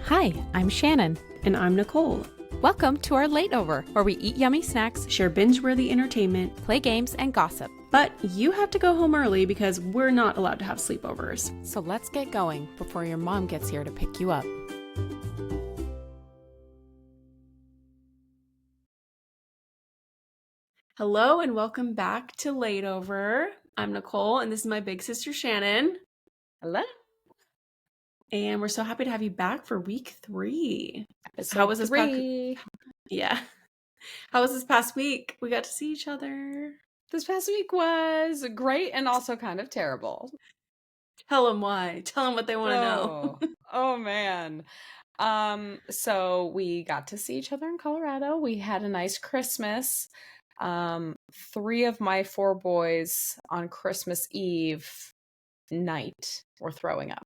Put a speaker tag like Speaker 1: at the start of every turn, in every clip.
Speaker 1: Hi, I'm Shannon.
Speaker 2: And I'm Nicole.
Speaker 1: Welcome to our Late Over, where we eat yummy snacks,
Speaker 2: Share binge-worthy entertainment,
Speaker 1: play games, and gossip.
Speaker 2: but you have to go home early because we're not allowed to have sleepovers.
Speaker 1: So let's get going before your mom gets here to pick you up.
Speaker 2: Hello and welcome back to Late Over. I'm Nicole and this is my big sister Shannon.
Speaker 1: Hello.
Speaker 2: And we're so happy to have you back for week 3.
Speaker 1: Episode
Speaker 2: How was this past
Speaker 1: 3.
Speaker 2: Yeah. How was this past week? We got to see each other.
Speaker 1: This past week was great and also kind of terrible.
Speaker 2: Tell them why. Tell them what they want to know.
Speaker 1: Oh man. So we got to see each other in Colorado. We had a nice Christmas. 3 of my 4 boys on Christmas Eve night were throwing up.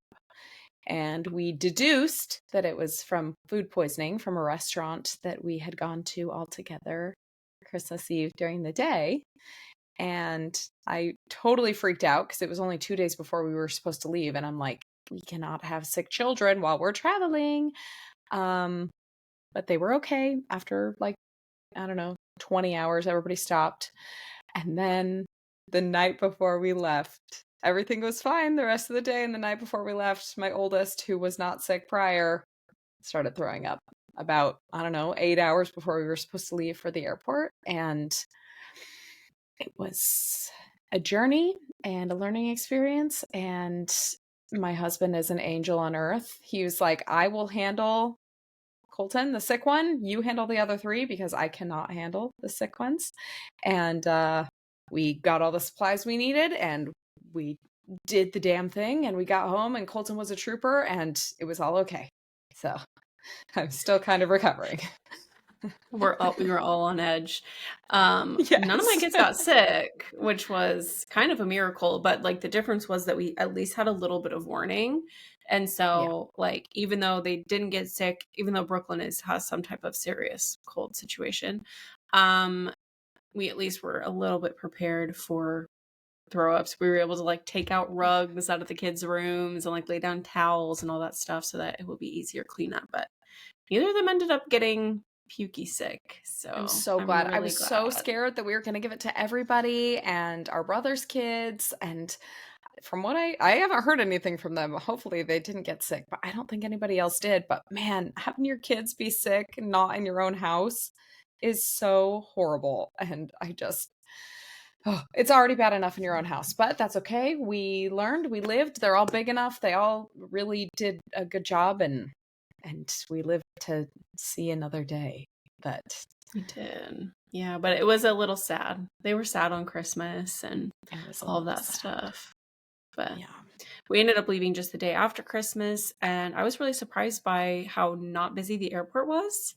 Speaker 1: And we deduced that it was from food poisoning from a restaurant that we had gone to all together Christmas Eve during the day. And I totally freaked out because it was only 2 days before we were supposed to leave. And I'm like, we cannot have sick children while we're traveling. But they were okay after 20 hours. Everybody stopped. And then the night before we left, everything was fine the rest of the day. And the night before we left, my oldest, who was not sick prior, started throwing up about, 8 hours before we were supposed to leave for the airport. And it was a journey and a learning experience. And my husband is an angel on earth. He was like, I will handle Colton, the sick one. You handle the other 3 because I cannot handle the sick ones. And we got all the supplies we needed and we did the damn thing and we got home and Colton was a trooper and it was all okay. So I'm still kind of recovering.
Speaker 2: We were all on edge. None of my kids got sick, which was kind of a miracle, but the difference was that we at least had a little bit of warning. And so even though they didn't get sick, even though Brooklyn has some type of serious cold situation, we at least were a little bit prepared for throw ups. We were able to take out rugs out of the kids' rooms and lay down towels and all that stuff so that it would be easier cleanup. But neither of them ended up getting pukey sick. So
Speaker 1: I'm so glad.
Speaker 2: Really
Speaker 1: I was
Speaker 2: glad.
Speaker 1: so scared that we were going to give it to everybody and our brother's kids. And from what I haven't heard anything from them. Hopefully they didn't get sick, but I don't think anybody else did. But man, having your kids be sick, not in your own house, is so horrible. And it's already bad enough in your own house, but that's okay. We learned, we lived. They're all big enough. They all really did a good job, and we lived to see another day. But
Speaker 2: we did. Yeah, but it was a little sad. They were sad on Christmas and all of that stuff. But yeah, we ended up leaving just the day after Christmas, and I was really surprised by how not busy the airport was.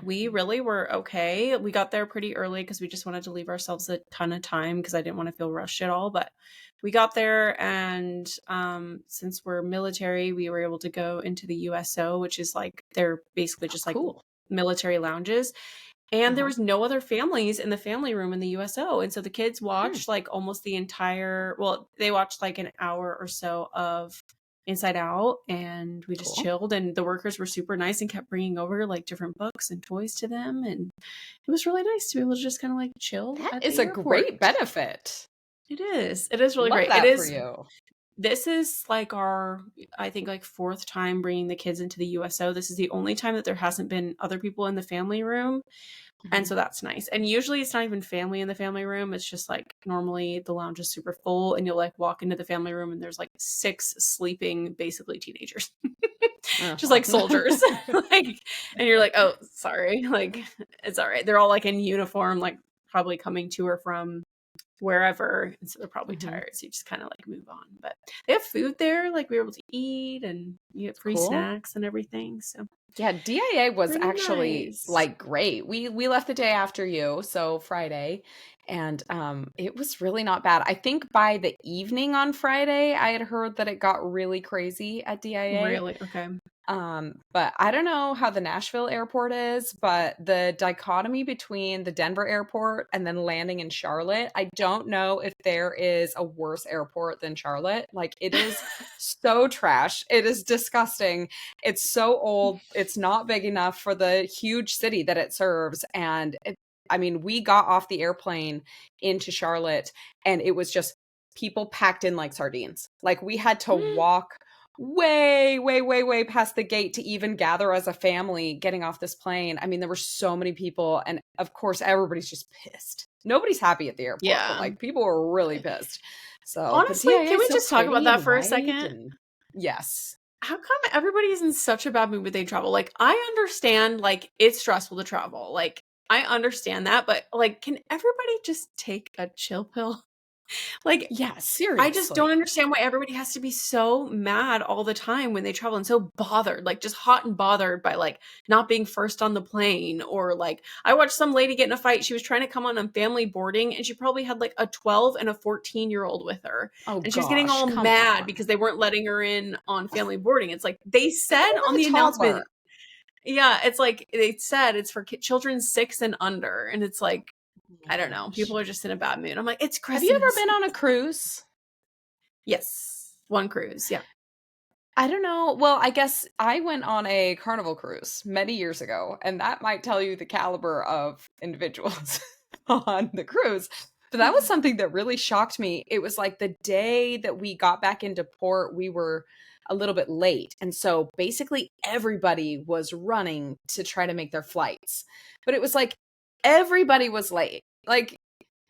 Speaker 2: We really were okay. We got there pretty early because we just wanted to leave ourselves a ton of time because I didn't want to feel rushed at all. But we got there, and since we're military, we were able to go into the USO, which is they're basically just
Speaker 1: cool.
Speaker 2: Military lounges. And there was no other families in the family room in the USO. And so the kids watched almost the entire, they watched an hour or so of Inside Out, and we just chilled, and the workers were super nice and kept bringing over different books and toys to them. And it was really nice to be able to just kind of chill.
Speaker 1: That is a great benefit.
Speaker 2: It is. It is really great.
Speaker 1: That
Speaker 2: it is
Speaker 1: for you.
Speaker 2: This is our, I think 4th time bringing the kids into the USO. This is the only time that there hasn't been other people in the family room. And so that's nice. And usually it's not even family in the family room. It's just normally the lounge is super full and you'll walk into the family room and there's 6 sleeping, basically teenagers, just soldiers. And you're oh, sorry. It's all right. They're all in uniform, probably coming to or from wherever, and so they're probably tired, so you just kind of move on. But they have food there, we were able to eat, and you get free snacks and everything. So
Speaker 1: yeah, DIA was
Speaker 2: really
Speaker 1: actually
Speaker 2: nice.
Speaker 1: Great. We left the day after you, so Friday, and it was really not bad. I think by the evening on Friday I had heard that it got really crazy at DIA.
Speaker 2: Really? Okay.
Speaker 1: But I don't know how the Nashville airport is, but the dichotomy between the Denver airport and then landing in Charlotte, I don't know if there is a worse airport than Charlotte. Like, it is so trash. It is disgusting. It's so old. It's not big enough for the huge city that it serves. And I mean, we got off the airplane into Charlotte and it was just people packed in like sardines. Like, we had to walk way past the gate to even gather as a family getting off this plane. I mean, there were so many people, and of course everybody's just pissed. Nobody's happy at the airport, but like, people were really pissed. So
Speaker 2: honestly, can we just talk about that for a second?
Speaker 1: And, yes.
Speaker 2: How come everybody's in such a bad mood when they travel? Like, I understand, like, it's stressful to travel. Like, I understand that, but like, can everybody just take a chill pill? Like,
Speaker 1: yeah, seriously.
Speaker 2: I just don't understand why everybody has to be so mad all the time when they travel and so bothered, like just hot and bothered by like not being first on the plane. Or like, I watched some lady get in a fight. She was trying to come on family boarding and she probably had like a 12 and a 14-year-old with her.
Speaker 1: Oh,
Speaker 2: and she was getting all mad because they weren't letting her in on family boarding. It's like they said on the announcement. Yeah, it's like they said it's for children 6 and under. And it's like, I don't know. People are just in a bad mood. I'm like, it's Christmas.
Speaker 1: Have you ever been on a cruise?
Speaker 2: Yes. One cruise. Yeah.
Speaker 1: I don't know. Well, I guess I went on a Carnival cruise many years ago, and that might tell you the caliber of individuals on the cruise. But that was something that really shocked me. It was like the day that we got back into port, we were a little bit late. And so basically everybody was running to try to make their flights. But it was like everybody was late. Like,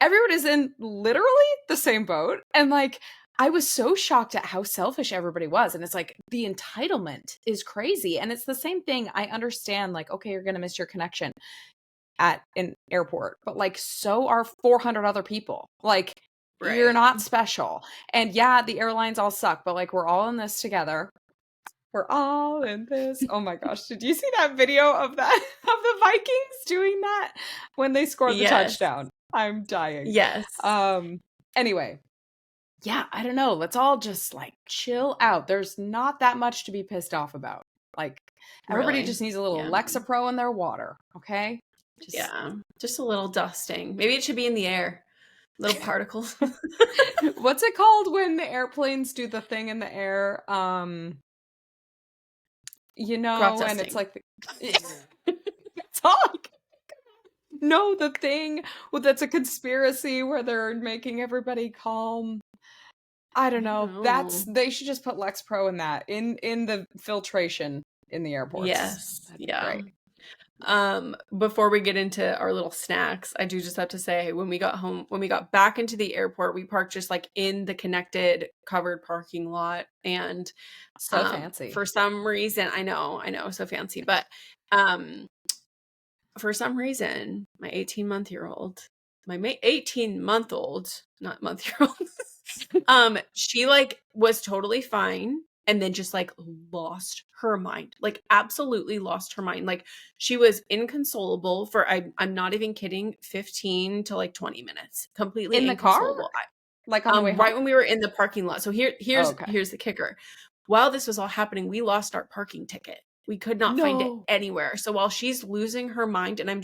Speaker 1: everyone is in literally the same boat. And like, I was so shocked at how selfish everybody was. And it's like, the entitlement is crazy. And it's the same thing. I understand, like, okay, you're going to miss your connection at an airport, but like, so are 400 other people. Like, right. You're not special. And yeah, the airlines all suck, but like, we're all in this together. We're all in this. Oh my gosh. Did you see that video of that, of the Vikings doing that when they scored the touchdown? I'm dying.
Speaker 2: Yes.
Speaker 1: Anyway. Yeah, I don't know. Let's all just like chill out. There's not that much to be pissed off about. Like, everybody just needs a little Lexapro in their water. Okay.
Speaker 2: Just a little dusting. Maybe it should be in the air. Little particles.
Speaker 1: What's it called when the airplanes do the thing in the air? You know, and it's like talk. No, the thing that's a conspiracy where they're making everybody calm. I don't know. They should just put Lexapro in that in the filtration in the airports.
Speaker 2: Yes. Great. Before we get into our little snacks, I do just have to say, when we got back into the airport, we parked just like in the connected covered parking lot. And
Speaker 1: so fancy.
Speaker 2: For some reason, I know, so fancy. But for some reason, my 18-month-old, not month-year-old, she like was totally fine. And then just like lost her mind, like absolutely lost her mind. Like, she was inconsolable for, I'm not even kidding, 15 to like 20 minutes, completely
Speaker 1: in the car,
Speaker 2: like on the way home. Right when we were in the parking lot. So here's the kicker. While this was all happening, we lost our parking ticket. We could not find it anywhere. So while she's losing her mind and I'm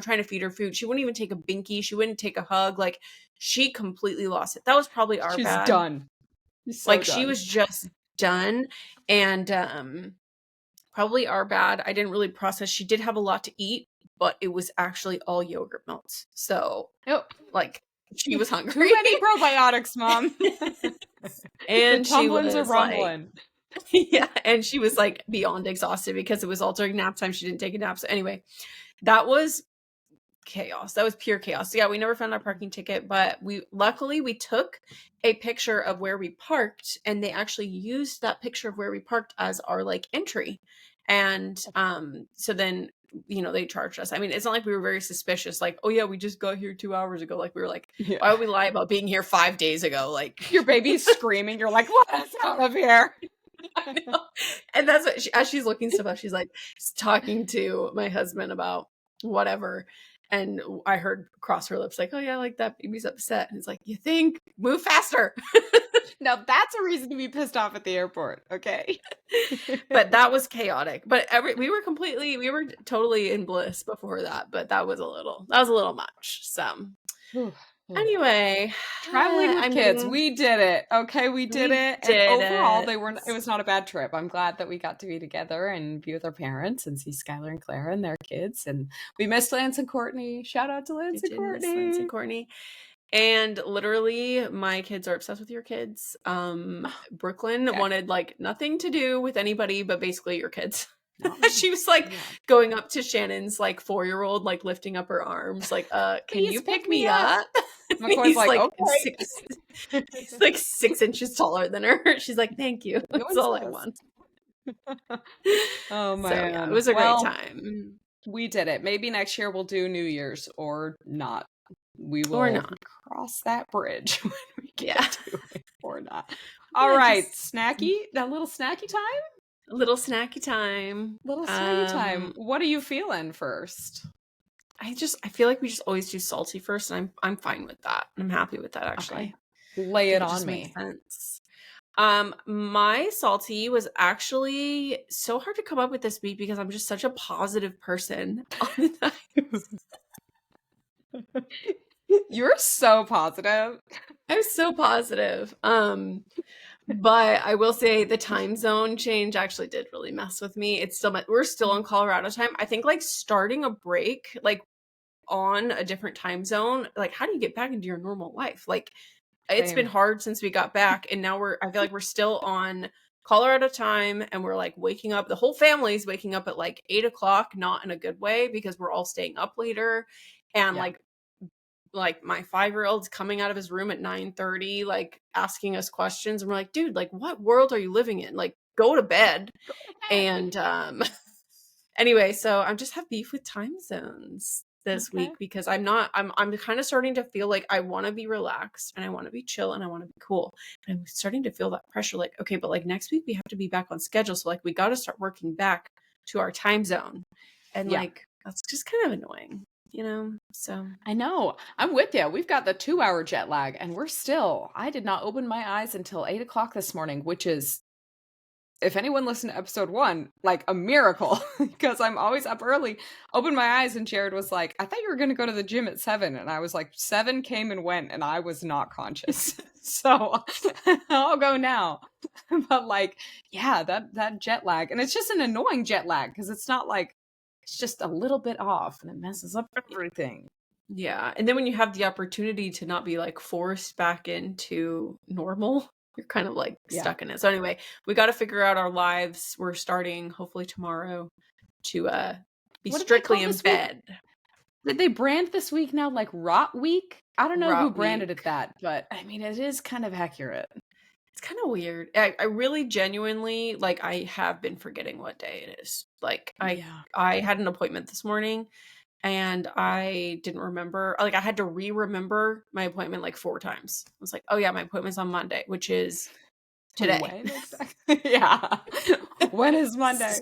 Speaker 2: trying to feed her food, she wouldn't even take a binky. She wouldn't take a hug. Like, she completely lost it. That was probably our bad.
Speaker 1: She's done.
Speaker 2: Like, she was just done. And probably our bad. I didn't really process. She did have a lot to eat, but it was actually all yogurt melts. So like, she was hungry.
Speaker 1: Too many probiotics, Mom.
Speaker 2: And
Speaker 1: the tumblins are rumbling.
Speaker 2: And she was like beyond exhausted because it was all during nap time. She didn't take a nap. So anyway, that was chaos. That was pure chaos. So yeah, we never found our parking ticket, but luckily we took a picture of where we parked, and they actually used that picture of where we parked as our like entry. And so then, you know, they charged us. I mean, it's not like we were very suspicious, like, oh yeah, we just got here 2 hours ago. Like, we were like, why would we lie about being here 5 days ago? Like,
Speaker 1: your baby's screaming, you're like, let us out of here.
Speaker 2: I know. And that's what as she's looking stuff up, she's like talking to my husband about whatever. And I heard across her lips, like, oh yeah, like, that baby's upset. And it's like, you think? Move faster.
Speaker 1: Now that's a reason to be pissed off at the airport, okay?
Speaker 2: But that was chaotic. But we were totally in bliss before that, but that was a little much. So
Speaker 1: Whew, whew.
Speaker 2: anyway,
Speaker 1: Traveling with kids, we did it. Okay, we did it. And overall, it was not a bad trip. I'm glad that we got to be together and be with our parents and see Skylar and Clara and their kids. And we missed Lance and Courtney. Shout out to Lance and Courtney.
Speaker 2: Lance and Courtney. And literally, my kids are obsessed with your kids. Brooklyn wanted like nothing to do with anybody, but basically your kids. She was like going up to Shannon's like 4-year-old, like lifting up her arms, like, can you pick me up?
Speaker 1: McCoy's like, okay.
Speaker 2: He's like 6 inches taller than her. She's like, thank you. That's all I want.
Speaker 1: Oh man.
Speaker 2: So, yeah, it was a great time.
Speaker 1: We did it. Maybe next year we'll do New Year's or not. We will cross that bridge when we get to it or not. All right, a little snacky time?
Speaker 2: A little snacky time.
Speaker 1: What are you feeling first?
Speaker 2: I feel like we just always do salty first, and I'm fine with that. I'm happy with that, actually.
Speaker 1: Okay. Lay it on me.
Speaker 2: Makes sense. My salty was actually so hard to come up with this week because I'm just such a positive person all the time.
Speaker 1: You're so positive.
Speaker 2: I'm so positive. But I will say the time zone change actually did really mess with me. We're still in Colorado time. I think like starting a break, like on a different time zone, like how do you get back into your normal life? Like it's been hard since we got back, and now I feel like we're still on Colorado time, and we're like waking up. The whole family's waking up at like 8:00, not in a good way because we're all staying up later, and like my 5-year-old's coming out of his room at 9:30, like asking us questions, and we're like, dude, like what world are you living in? Like go to bed. And anyway, so I just have beef with time zones this week because I'm kind of starting to feel like I want to be relaxed and I want to be chill and I want to be cool. And I'm starting to feel that pressure, like, okay, but like next week we have to be back on schedule. So like we got to start working back to our time zone. And like that's just kind of annoying. So
Speaker 1: I know. I'm with you. We've got the 2-hour jet lag, and I did not open my eyes until 8:00 this morning, which is, if anyone listened to episode 1, like a miracle because I'm always up early. Opened my eyes and Jared was like, I thought you were going to go to the gym at 7. And I was like, 7 came and went and I was not conscious. So I'll go now. But like, yeah, that jet lag, and it's just an annoying jet lag because it's not like, it's just a little bit off and it messes up everything.
Speaker 2: Yeah. And then when you have the opportunity to not be like forced back into normal, you're kind of like stuck in it. So anyway, we got to figure out our lives. We're starting hopefully tomorrow to be strictly in bed.
Speaker 1: Did they brand this week now like Rot Week? I don't know who branded it that, but I mean, it is kind of accurate.
Speaker 2: It's kind of weird. I really genuinely, like, I have been forgetting what day it is. Like, I had an appointment this morning and I didn't remember. Like, I had to remember my appointment like 4 times. I was like, oh yeah, my appointment's on Monday, which is today.
Speaker 1: When exactly? Yeah. When is Monday?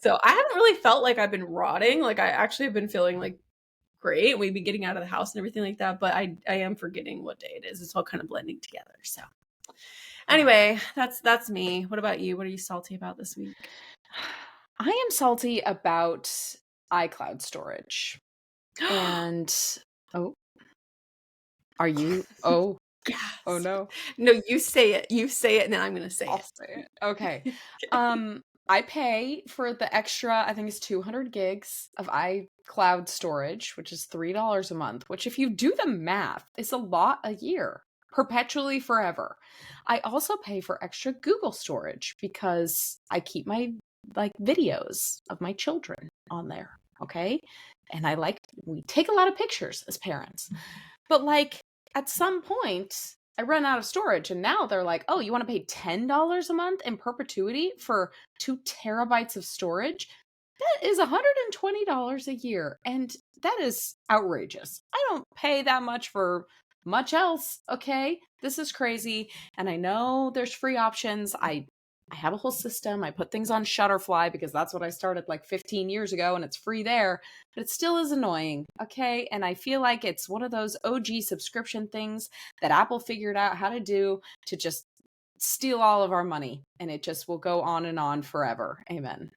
Speaker 2: So I haven't really felt like I've been rotting. Like, I actually have been feeling like great. We've been getting out of the house and everything like that, but I am forgetting what day it is. It's all kind of blending together. So anyway, that's me. What about you? What are you salty about this week?
Speaker 1: I am salty about iCloud storage. And are you? Oh, yes. Oh no.
Speaker 2: No, you say it. You say it and then I'm going to say
Speaker 1: I'll say it. Okay. I pay for the extra, I think it's 200 gigs of iCloud storage, which is $3 a month, which if you do the math, is a lot a year, perpetually forever. I also pay for extra Google storage because I keep my videos of my children on there, okay? And we take a lot of pictures as parents. But at some point, I run out of storage, and now they're like, oh, you want to pay $10 a month in perpetuity for 2 terabytes of storage? That is $120 a year, and that is outrageous. I don't pay that much for much else, okay? This is crazy, and I know there's free options. I I have a whole system. I put things on Shutterfly because that's what I started like 15 years ago and it's free there, but it still is annoying. Okay. And I feel like it's one of those OG subscription things that Apple figured out how to do to just steal all of our money. And it just will go on and on forever. Amen.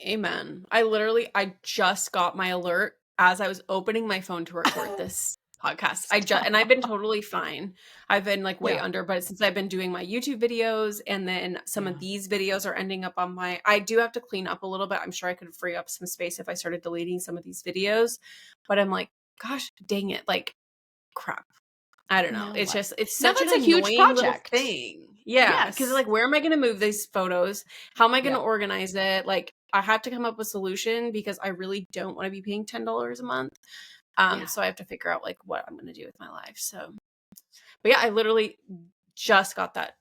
Speaker 2: Amen. I just got my alert as I was opening my phone to record this podcast. And I've been totally fine. I've been like way under, but since I've been doing my YouTube videos and then some of these videos are ending up on I do have to clean up a little bit. I'm sure I could free up some space if I started deleting some of these videos, but I'm like, gosh, dang it. Like crap. I don't know. It's such an
Speaker 1: huge project
Speaker 2: thing. Yeah. Because like, where am I going to move these photos? How am I going to organize it? Like, I have to come up with a solution because I really don't want to be paying $10 a month. So I have to figure out like what I'm going to do with my life. So, but yeah, I literally just got that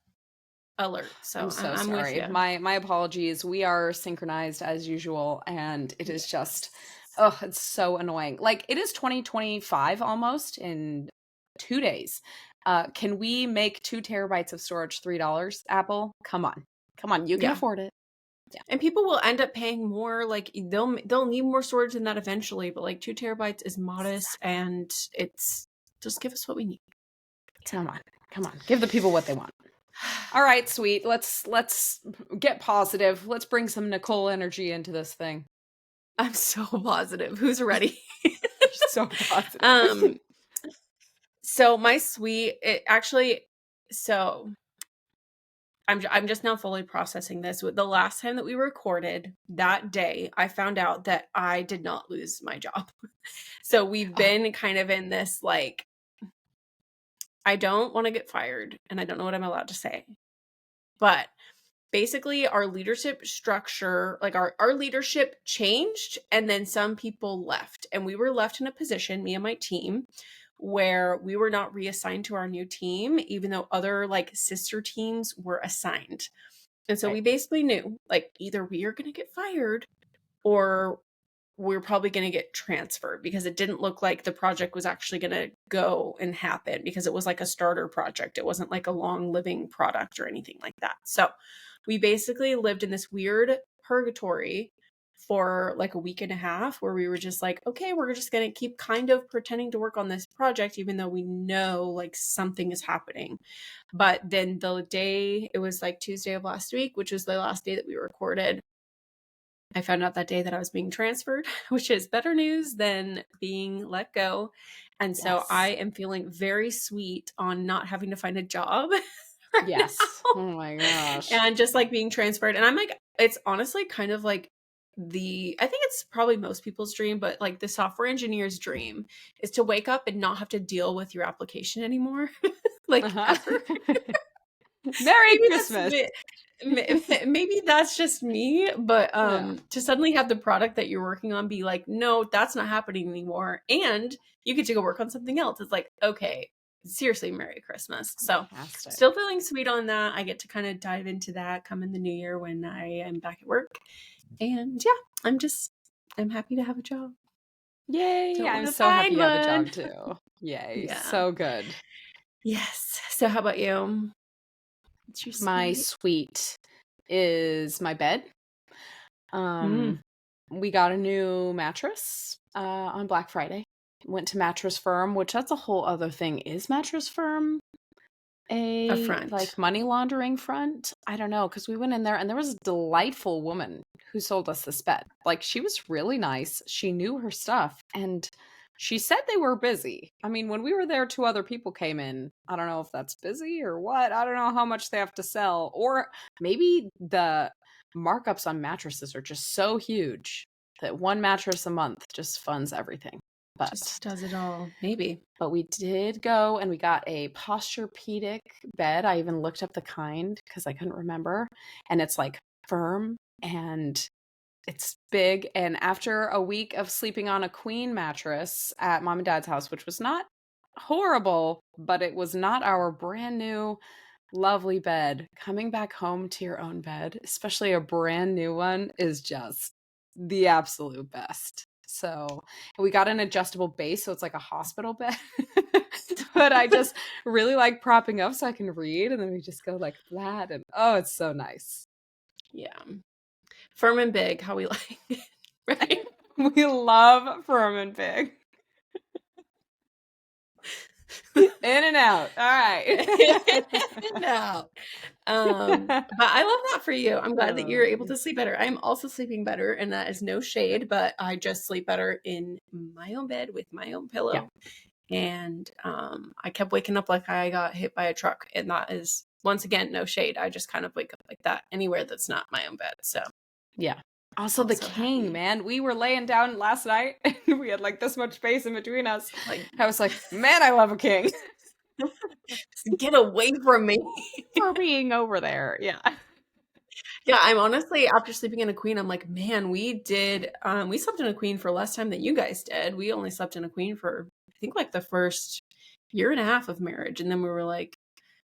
Speaker 2: alert. So
Speaker 1: I'm so
Speaker 2: I'm
Speaker 1: sorry.
Speaker 2: with you.
Speaker 1: My apologies. We are synchronized as usual, and it is just, it's so annoying. Like it is 2025 almost in 2 days. Can we make 2 terabytes of storage $3? Apple, come on, you can afford it.
Speaker 2: Yeah. And people will end up paying more. Like they'll need more storage than that eventually. But like 2 terabytes is modest, and it's just give us what we need.
Speaker 1: Come on, give the people what they want. All right, sweet. Let's get positive. Let's bring some Nicole energy into this thing.
Speaker 2: I'm so positive. Who's ready?
Speaker 1: So positive.
Speaker 2: So my I'm just now fully processing this. The last time that we recorded that day, I found out that I did not lose my job. So we've been kind of in this, like, I don't want to get fired and I don't know what I'm allowed to say. But basically our leadership structure, like our leadership changed and then some people left. And we were left in a position, me and my team, where we were not reassigned to our new team, even though other like sister teams were assigned. And so we basically knew like either we are going to get fired or we're probably going to get transferred, because it didn't look like the project was actually going to go and happen, because it was like a starter project. It wasn't like a long living product or anything like that. So we basically lived in this weird purgatory for like a week and a half where we were just like, okay, we're just going to keep kind of pretending to work on this project, even though we know like something is happening. But then it was like Tuesday of last week, which was the last day that we recorded, I found out that day that I was being transferred, which is better news than being let go. And so I am feeling very sweet on not having to find a job. Now.
Speaker 1: Oh my gosh.
Speaker 2: And just like being transferred. And I'm like, it's honestly kind of like I think it's probably most people's dream, but like the software engineer's dream is to wake up and not have to deal with your application anymore. Like,
Speaker 1: Merry Christmas.
Speaker 2: Maybe that's just me, but to suddenly have the product that you're working on be like, no, that's not happening anymore, and you get to go work on something else. It's like, okay, seriously, Merry Christmas. So still feeling sweet on that. I get to kind of dive into that come in the new year when I am back at work. And yeah, I'm happy to have a job.
Speaker 1: Yay. I'm so happy you have a job too. Yay. Yeah. So good.
Speaker 2: Yes. So how about you?
Speaker 1: My sweet is my bed. We got a new mattress on Black Friday. Went to Mattress Firm, which that's a whole other thing. Is Mattress Firm a front, like money laundering front? I don't know, because we went in there and there was a delightful woman who sold us this bed. Like, she was really nice. She knew her stuff, and she said they were busy. I mean, when we were there, 2 other people came in. I don't know if that's busy or what. I don't know how much they have to sell, or maybe the markups on mattresses are just so huge that 1 mattress a month just funds everything. But
Speaker 2: just does it all, maybe.
Speaker 1: But we did go and we got a Posturepedic bed. I even looked up the kind because I couldn't remember. And it's like firm and it's big. And after a week of sleeping on a queen mattress at mom and dad's house, which was not horrible, but it was not our brand new lovely bed, coming back home to your own bed, especially a brand new one, is just the absolute best. So we got an adjustable base, so it's like a hospital bed. But I just really like propping up so I can read, and then we just go like flat, and oh, it's so nice.
Speaker 2: Yeah. Firm and big, how we like it, right?
Speaker 1: We love firm and big. In and out. All right.
Speaker 2: No. But I love that for you. I'm glad that you're able to sleep better. I'm also sleeping better, and that is no shade, but I just sleep better in my own bed with my own pillow.
Speaker 1: Yeah.
Speaker 2: And I kept waking up like I got hit by a truck, and that is, once again, no shade. I just kind of wake up like that anywhere that's not my own bed. So
Speaker 1: yeah. Also the king,
Speaker 2: happy.
Speaker 1: man. We were laying down last night and we had like this much space in between us. Like, I was like, man, I love a king.
Speaker 2: Get away from me.
Speaker 1: For being over there. Yeah.
Speaker 2: Yeah, I'm honestly, after sleeping in a queen, I'm like, man, we slept in a queen for less time than you guys did. We only slept in a queen for, I think, like the first year and a half of marriage. And then we were like,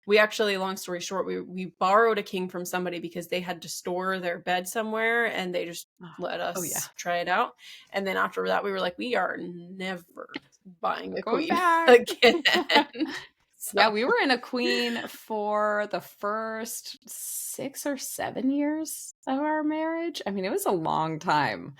Speaker 2: we actually, long story short, we borrowed a king from somebody because they had to store their bed somewhere, and they just let us try it out. And then after that, we were like, we are never buying a queen again.
Speaker 1: So. Yeah, we were in a queen for the first 6 or 7 years of our marriage. I mean, it was a long time.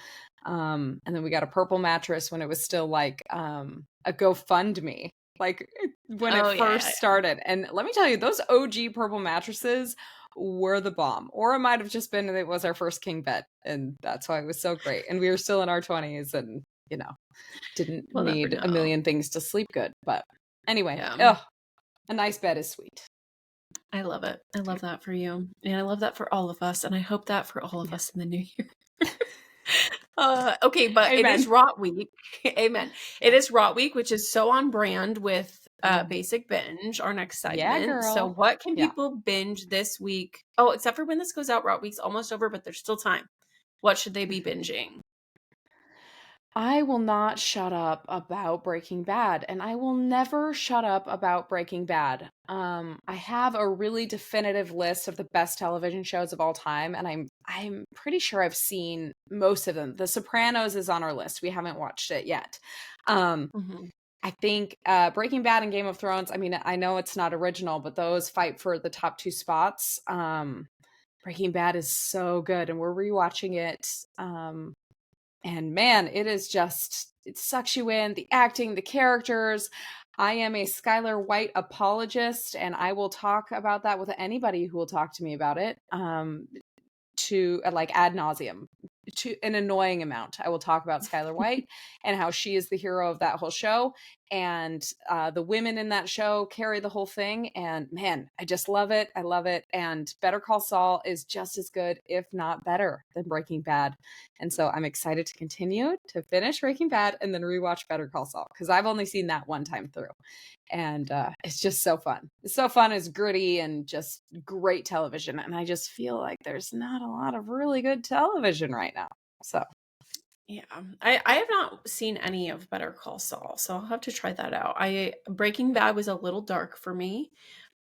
Speaker 1: And then we got a purple mattress when it was still like a GoFundMe, like when it first started. And let me tell you, those OG purple mattresses were the bomb. Or it might have just been it was our first king bed, and that's why it was so great. And we were still in our 20s, and didn't need a million things to sleep good. But anyway, a nice bed is sweet.
Speaker 2: I love it. I love that for you. And I love that for all of us. And I hope that for all of us in the new year. Okay, but Amen. It is Rot Week. Amen. It is Rot Week, which is so on brand with Basic Binge, our next segment.
Speaker 1: Yeah, girl.
Speaker 2: So what can people binge this week? Oh, except for when this goes out, Rot Week's almost over, but there's still time. What should they be binging?
Speaker 1: I will not shut up about Breaking Bad, and I will never shut up about Breaking Bad. I have a really definitive list of the best television shows of all time, and I'm pretty sure I've seen most of them. The Sopranos is on our list. We haven't watched it yet. I think Breaking Bad and Game of Thrones, I mean, I know it's not original, but those fight for the top 2 spots. Breaking Bad is so good, and we're rewatching it. And man, it sucks you in. The acting, the characters. I am a Skylar White apologist, and I will talk about that with anybody who will talk to me about it. To like ad nauseum, to an annoying amount. I will talk about Skylar White and how she is the hero of that whole show. And the women in that show carry the whole thing. And man, I just love it. I love it. And Better Call Saul is just as good, if not better, than Breaking Bad. And so I'm excited to continue to finish Breaking Bad and then rewatch Better Call Saul, because I've only seen that one time through. And it's just so fun. It's so fun. It's gritty and just great television. And I just feel like there's not a lot of really good television right now. So
Speaker 2: yeah, I have not seen any of Better Call Saul, so I'll have to try that out. Breaking Bad was a little dark for me.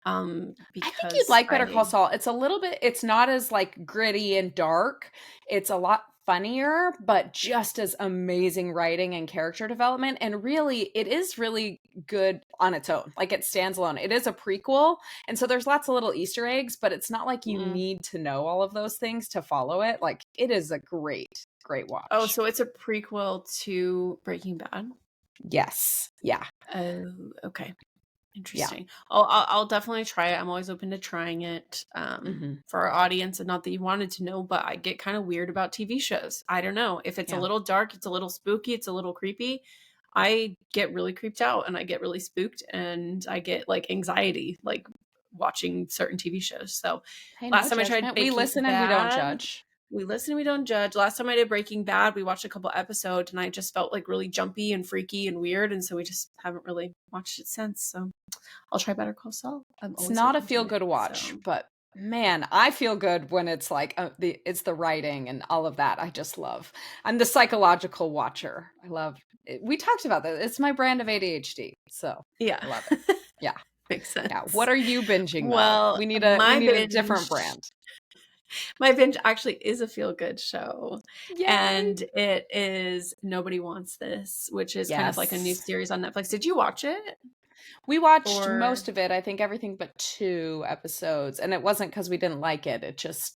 Speaker 2: Because
Speaker 1: I think you'd like Better Call Saul. It's not as like gritty and dark. It's a lot funnier, but just as amazing writing and character development. And really, it is really good on its own. Like, it stands alone. It is a prequel. And so there's lots of little Easter eggs, but it's not like you need to know all of those things to follow it. Like, it is a great watch.
Speaker 2: Oh, so it's a prequel to Breaking Bad?
Speaker 1: Yes. Yeah.
Speaker 2: Oh, okay. Interesting. Yeah. I'll definitely try it. I'm always open to trying it for our audience. And not that you wanted to know, but I get kind of weird about TV shows. I don't know. If it's a little dark, it's a little spooky, it's a little creepy, I get really creeped out and I get really spooked and I get like anxiety, like watching certain TV shows. So last time I tried Breaking
Speaker 1: We listen
Speaker 2: Bad,
Speaker 1: and we don't judge.
Speaker 2: We listen, we don't judge. Last time I did Breaking Bad, we watched a couple episodes and I just felt like really jumpy and freaky and weird. And so we just haven't really watched it since. So I'll try Better Call Saul.
Speaker 1: It's not a feel-good watch, but man, I feel good when it's like it's the writing and all of that. I just love. I'm the psychological watcher. I love it. We talked about that. It's my brand of ADHD. So
Speaker 2: yeah,
Speaker 1: I love it. Yeah.
Speaker 2: Makes sense.
Speaker 1: Yeah. What are you binging?
Speaker 2: Well,
Speaker 1: we need a different brand.
Speaker 2: My binge actually is a feel-good show.
Speaker 1: Yay!
Speaker 2: And it is Nobody Wants This, which is kind of like a new
Speaker 1: Yes.
Speaker 2: series on Netflix. Did you watch it?
Speaker 1: We watched
Speaker 2: Or
Speaker 1: most of it, I think everything but 2 episodes, and it wasn't because we didn't like it. It just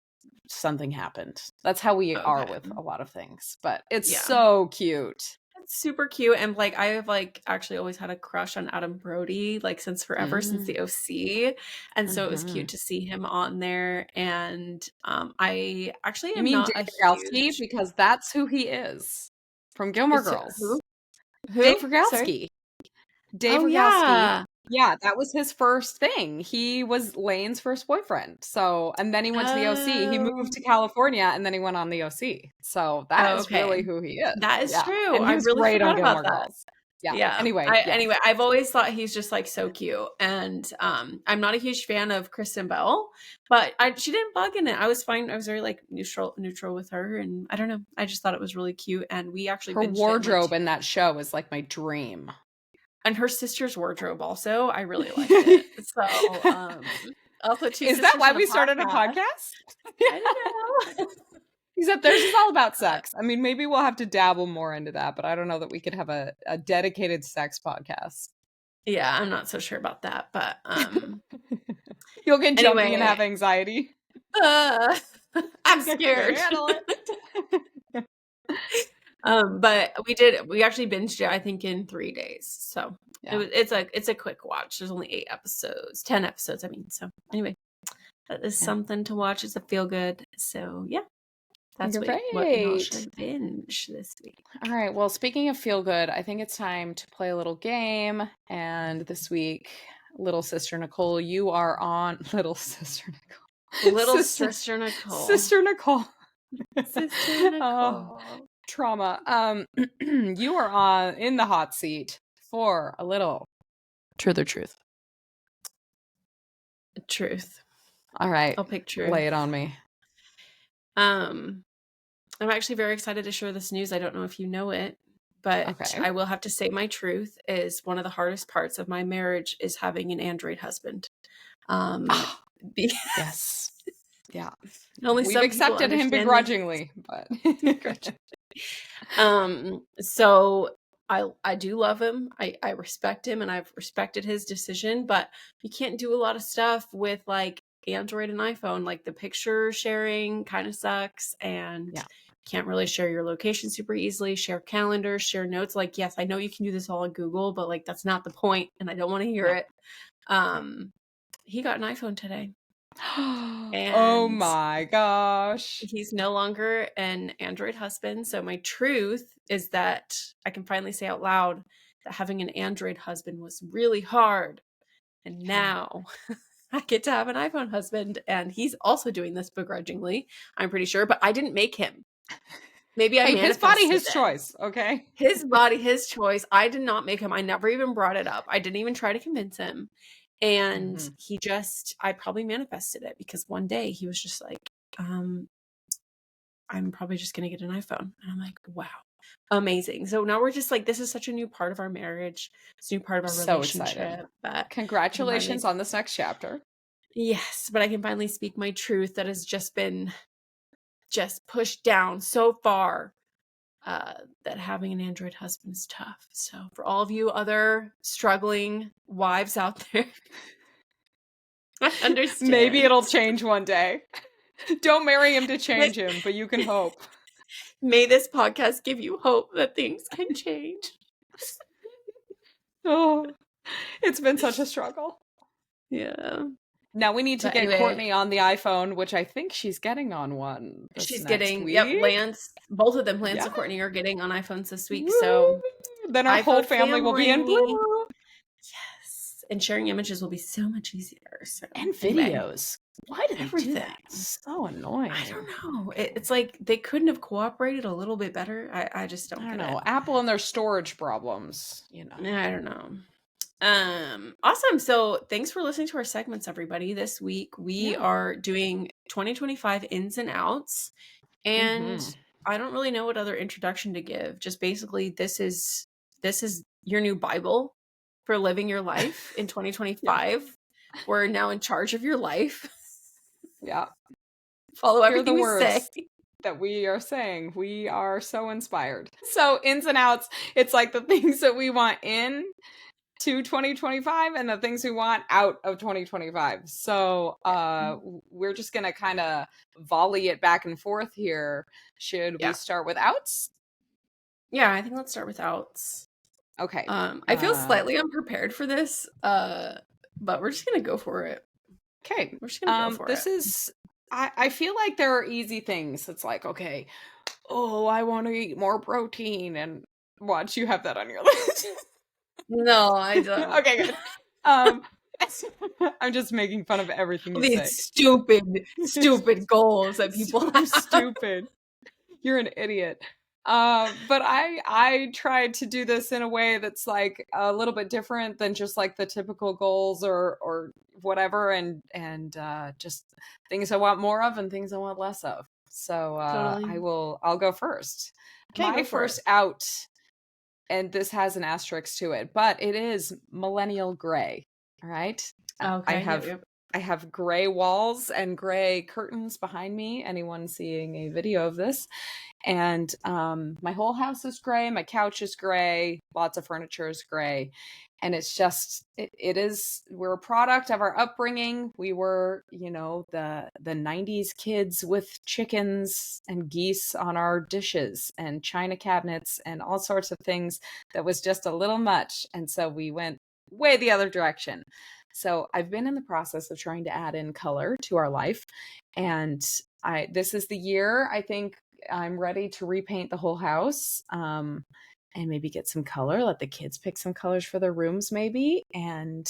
Speaker 1: something happened. That's how we are
Speaker 2: okay.
Speaker 1: with a lot of things, but it's
Speaker 2: Yeah.
Speaker 1: so cute.
Speaker 2: It's super cute. And like I have like actually always had a crush on Adam Brody, like since forever, since the OC. And so it was cute to see him on there. And I actually
Speaker 1: You
Speaker 2: am
Speaker 1: mean
Speaker 2: not
Speaker 1: Dave
Speaker 2: a
Speaker 1: Rogalski?
Speaker 2: huge
Speaker 1: Because that's who he is from Gilmore
Speaker 2: is
Speaker 1: Girls. Dave
Speaker 2: who? Sorry.
Speaker 1: Rogalski. Dave
Speaker 2: Oh
Speaker 1: Rogalski.
Speaker 2: yeah.
Speaker 1: Yeah, that was his first thing. He was Lane's first boyfriend. So, and then he went to the OC. He moved
Speaker 2: Oh.
Speaker 1: to California and then he went on the OC. So that
Speaker 2: Oh,
Speaker 1: is really
Speaker 2: okay.
Speaker 1: who he is.
Speaker 2: That is
Speaker 1: Yeah.
Speaker 2: true.
Speaker 1: And
Speaker 2: I
Speaker 1: he was
Speaker 2: really
Speaker 1: great on
Speaker 2: forgot about
Speaker 1: Gilmore
Speaker 2: that.
Speaker 1: Girls. Yeah.
Speaker 2: Yeah.
Speaker 1: Anyway, yes.
Speaker 2: Anyway, I've always thought he's just like so cute. And I'm not a huge fan of Kristen Bell, but she didn't bug in it. I was fine. I was very like neutral with her. And I don't know. I just thought it was really cute. And we actually
Speaker 1: Her
Speaker 2: binged
Speaker 1: wardrobe
Speaker 2: it
Speaker 1: in that show is like my dream.
Speaker 2: and her sister's wardrobe also. I really liked it. So also two
Speaker 1: Is that
Speaker 2: sisters
Speaker 1: why
Speaker 2: in
Speaker 1: we started a podcast?
Speaker 2: I don't know.
Speaker 1: Except theirs is all about sex. I mean, maybe we'll have to dabble more into that, but I don't know that we could have a dedicated sex podcast.
Speaker 2: Yeah, I'm not so sure about that, but
Speaker 1: You'll get jumpy
Speaker 2: anyway,
Speaker 1: and have anxiety.
Speaker 2: I'm scared.
Speaker 1: Handle it.
Speaker 2: But we actually binged it, I think, in 3 days. So
Speaker 1: Yeah.
Speaker 2: it's a quick watch. There's only 8 episodes, 10 episodes, I mean. So anyway, that is something to watch. It's a feel good. So yeah, that's what we all should binge this week.
Speaker 1: All right. Well, speaking of feel good, I think it's time to play a little game. And this week, little sister Nicole, you are on little sister Nicole.
Speaker 2: Little sister Nicole.
Speaker 1: Sister Nicole.
Speaker 2: Sister Nicole.
Speaker 1: Trauma. You are on in the hot seat for a little truth or truth.
Speaker 2: Truth.
Speaker 1: All right.
Speaker 2: I'll pick truth.
Speaker 1: Lay it on me.
Speaker 2: I'm actually very excited to share this news. I don't know if you know it, but
Speaker 1: Okay.
Speaker 2: I will have to say my truth is one of the hardest parts of my marriage is having an Android husband.
Speaker 1: Yes. Yeah.
Speaker 2: Only
Speaker 1: We've accepted him begrudgingly, but
Speaker 2: so I do love him. I respect him and I've respected his decision, but you can't do a lot of stuff with like Android and iPhone. Like the picture sharing kind of sucks and can't really share your location super easily, share calendars, share notes. Like, yes, I know you can do this all on Google, but like that's not the point and I don't want to hear it. He got an iPhone today.
Speaker 1: Oh my gosh.
Speaker 2: He's no longer an Android husband. So my truth is that I can finally say out loud that having an Android husband was really hard. And now I get to have an iPhone husband. And he's also doing this begrudgingly, I'm pretty sure, but I didn't make him. Maybe I
Speaker 1: his body, his choice. Okay.
Speaker 2: His body, his choice. I did not make him. I never even brought it up. I didn't even try to convince him. And I probably manifested it because one day he was just like, I'm probably just going to get an iPhone. And I'm like, wow, amazing. So now we're just like, this is such a new part of our marriage. It's a new part of our relationship. But
Speaker 1: congratulations on this next chapter.
Speaker 2: Yes, but I can finally speak my truth that has just been pushed down so far. That having an Android husband is tough. So for all of you other struggling wives out there, I understand.
Speaker 1: Maybe it'll change one day. Don't marry him to change him, but you can hope.
Speaker 2: May this podcast give you hope that things can change.
Speaker 1: Oh, it's been such a struggle.
Speaker 2: Yeah.
Speaker 1: Now we need to get Courtney on the iPhone, which I think she's getting on one.
Speaker 2: She's getting, Lance, both of them, Lance and Courtney, are getting on iPhones this week. So
Speaker 1: then our whole family will be in blue.
Speaker 2: Yes. And sharing images will be so much easier. So,
Speaker 1: and videos. Why did they do that? It's so annoying.
Speaker 2: I don't know. It's like they couldn't have cooperated a little bit better. I just don't know.
Speaker 1: It. Apple and their storage problems, you know.
Speaker 2: I don't know. Awesome. So thanks for listening to our segments, everybody. This week we are doing 2025 ins and outs, and I don't really know what other introduction to give. Just basically, this is your new Bible for living your life in 2025. We're now in charge of your life.
Speaker 1: Yeah.
Speaker 2: Follow
Speaker 1: Hear the
Speaker 2: everything we say.
Speaker 1: words that we are saying. We are so inspired. So ins and outs, it's like the things that we want in to 2025 and the things we want out of 2025. So we're just gonna kind of volley it back and forth here. Should we start with outs?
Speaker 2: Yeah, I think let's start with outs.
Speaker 1: Okay.
Speaker 2: I feel slightly unprepared for this, but we're just gonna go for it.
Speaker 1: Okay.
Speaker 2: We're just gonna go for
Speaker 1: this
Speaker 2: it.
Speaker 1: is I feel like there are easy things. It's like, okay, oh, I want to eat more protein, and watch you have that on your list.
Speaker 2: No, I don't.
Speaker 1: Okay, good. I'm just making fun of everything you say.
Speaker 2: These stupid goals that people have.
Speaker 1: Stupid. You're an idiot. But I tried to do this in a way that's like a little bit different than just like the typical goals or whatever, and just things I want more of and things I want less of. So
Speaker 2: Totally.
Speaker 1: I'll go first.
Speaker 2: Okay,
Speaker 1: My first out, and this has an asterisk to it, but it is millennial gray. All right.
Speaker 2: Okay.
Speaker 1: I have gray walls and gray curtains behind me. Anyone seeing a video of this? And my whole house is gray. My couch is gray. Lots of furniture is gray. And it's just, we're a product of our upbringing. We were, the 90s kids with chickens and geese on our dishes and china cabinets and all sorts of things that was just a little much. And so we went way the other direction. So I've been in the process of trying to add in color to our life. And this is the year I think I'm ready to repaint the whole house, and maybe get some color, let the kids pick some colors for their rooms maybe, and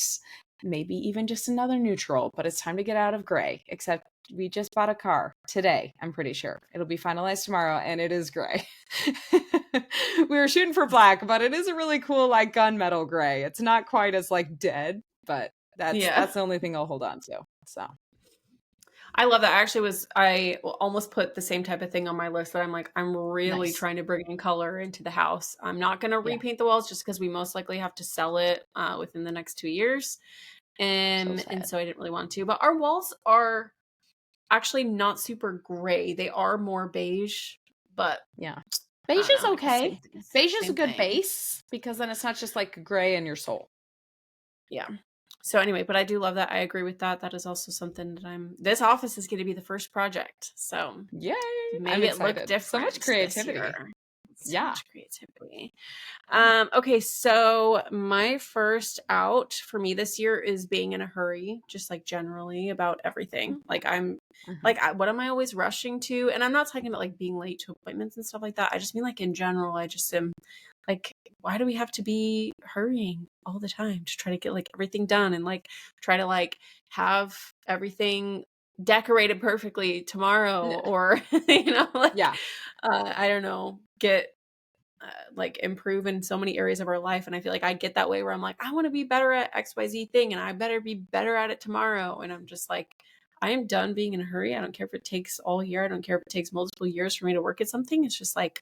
Speaker 1: maybe even just another neutral. But it's time to get out of gray, except we just bought a car today. I'm pretty sure it'll be finalized tomorrow, and it is gray. We were shooting for black, but it is a really cool like gunmetal gray. It's not quite as like dead, but that's the only thing I'll hold on to. So
Speaker 2: I love that. I almost put the same type of thing on my list, that I'm really trying to bring in color into the house. I'm not going to repaint the walls just because we most likely have to sell it within the next 2 years. And so I didn't really want to, but our walls are actually not super gray. They are more beige, but
Speaker 1: yeah. Beige is okay. Beige is a good base because then it's not just like gray in your soul.
Speaker 2: Yeah. So anyway, but I do love that. I agree with that. That is also something that this office is going to be the first project. So
Speaker 1: yay!
Speaker 2: Maybe it looked different.
Speaker 1: So much creativity.
Speaker 2: Much creativity. Okay, so my first out for me this year is being in a hurry, just like generally about everything. Like what am I always rushing to? And I'm not talking about like being late to appointments and stuff like that. I just mean like in general, I just am like, why do we have to be hurrying all the time to try to get like everything done and like try to like have everything decorated perfectly tomorrow, or I don't know, get like improve in so many areas of our life. And I feel like I get that way where I'm like, I want to be better at XYZ thing and I better be better at it tomorrow. And I'm just like, I am done being in a hurry. I don't care if it takes all year. I don't care if it takes multiple years for me to work at something. It's just like,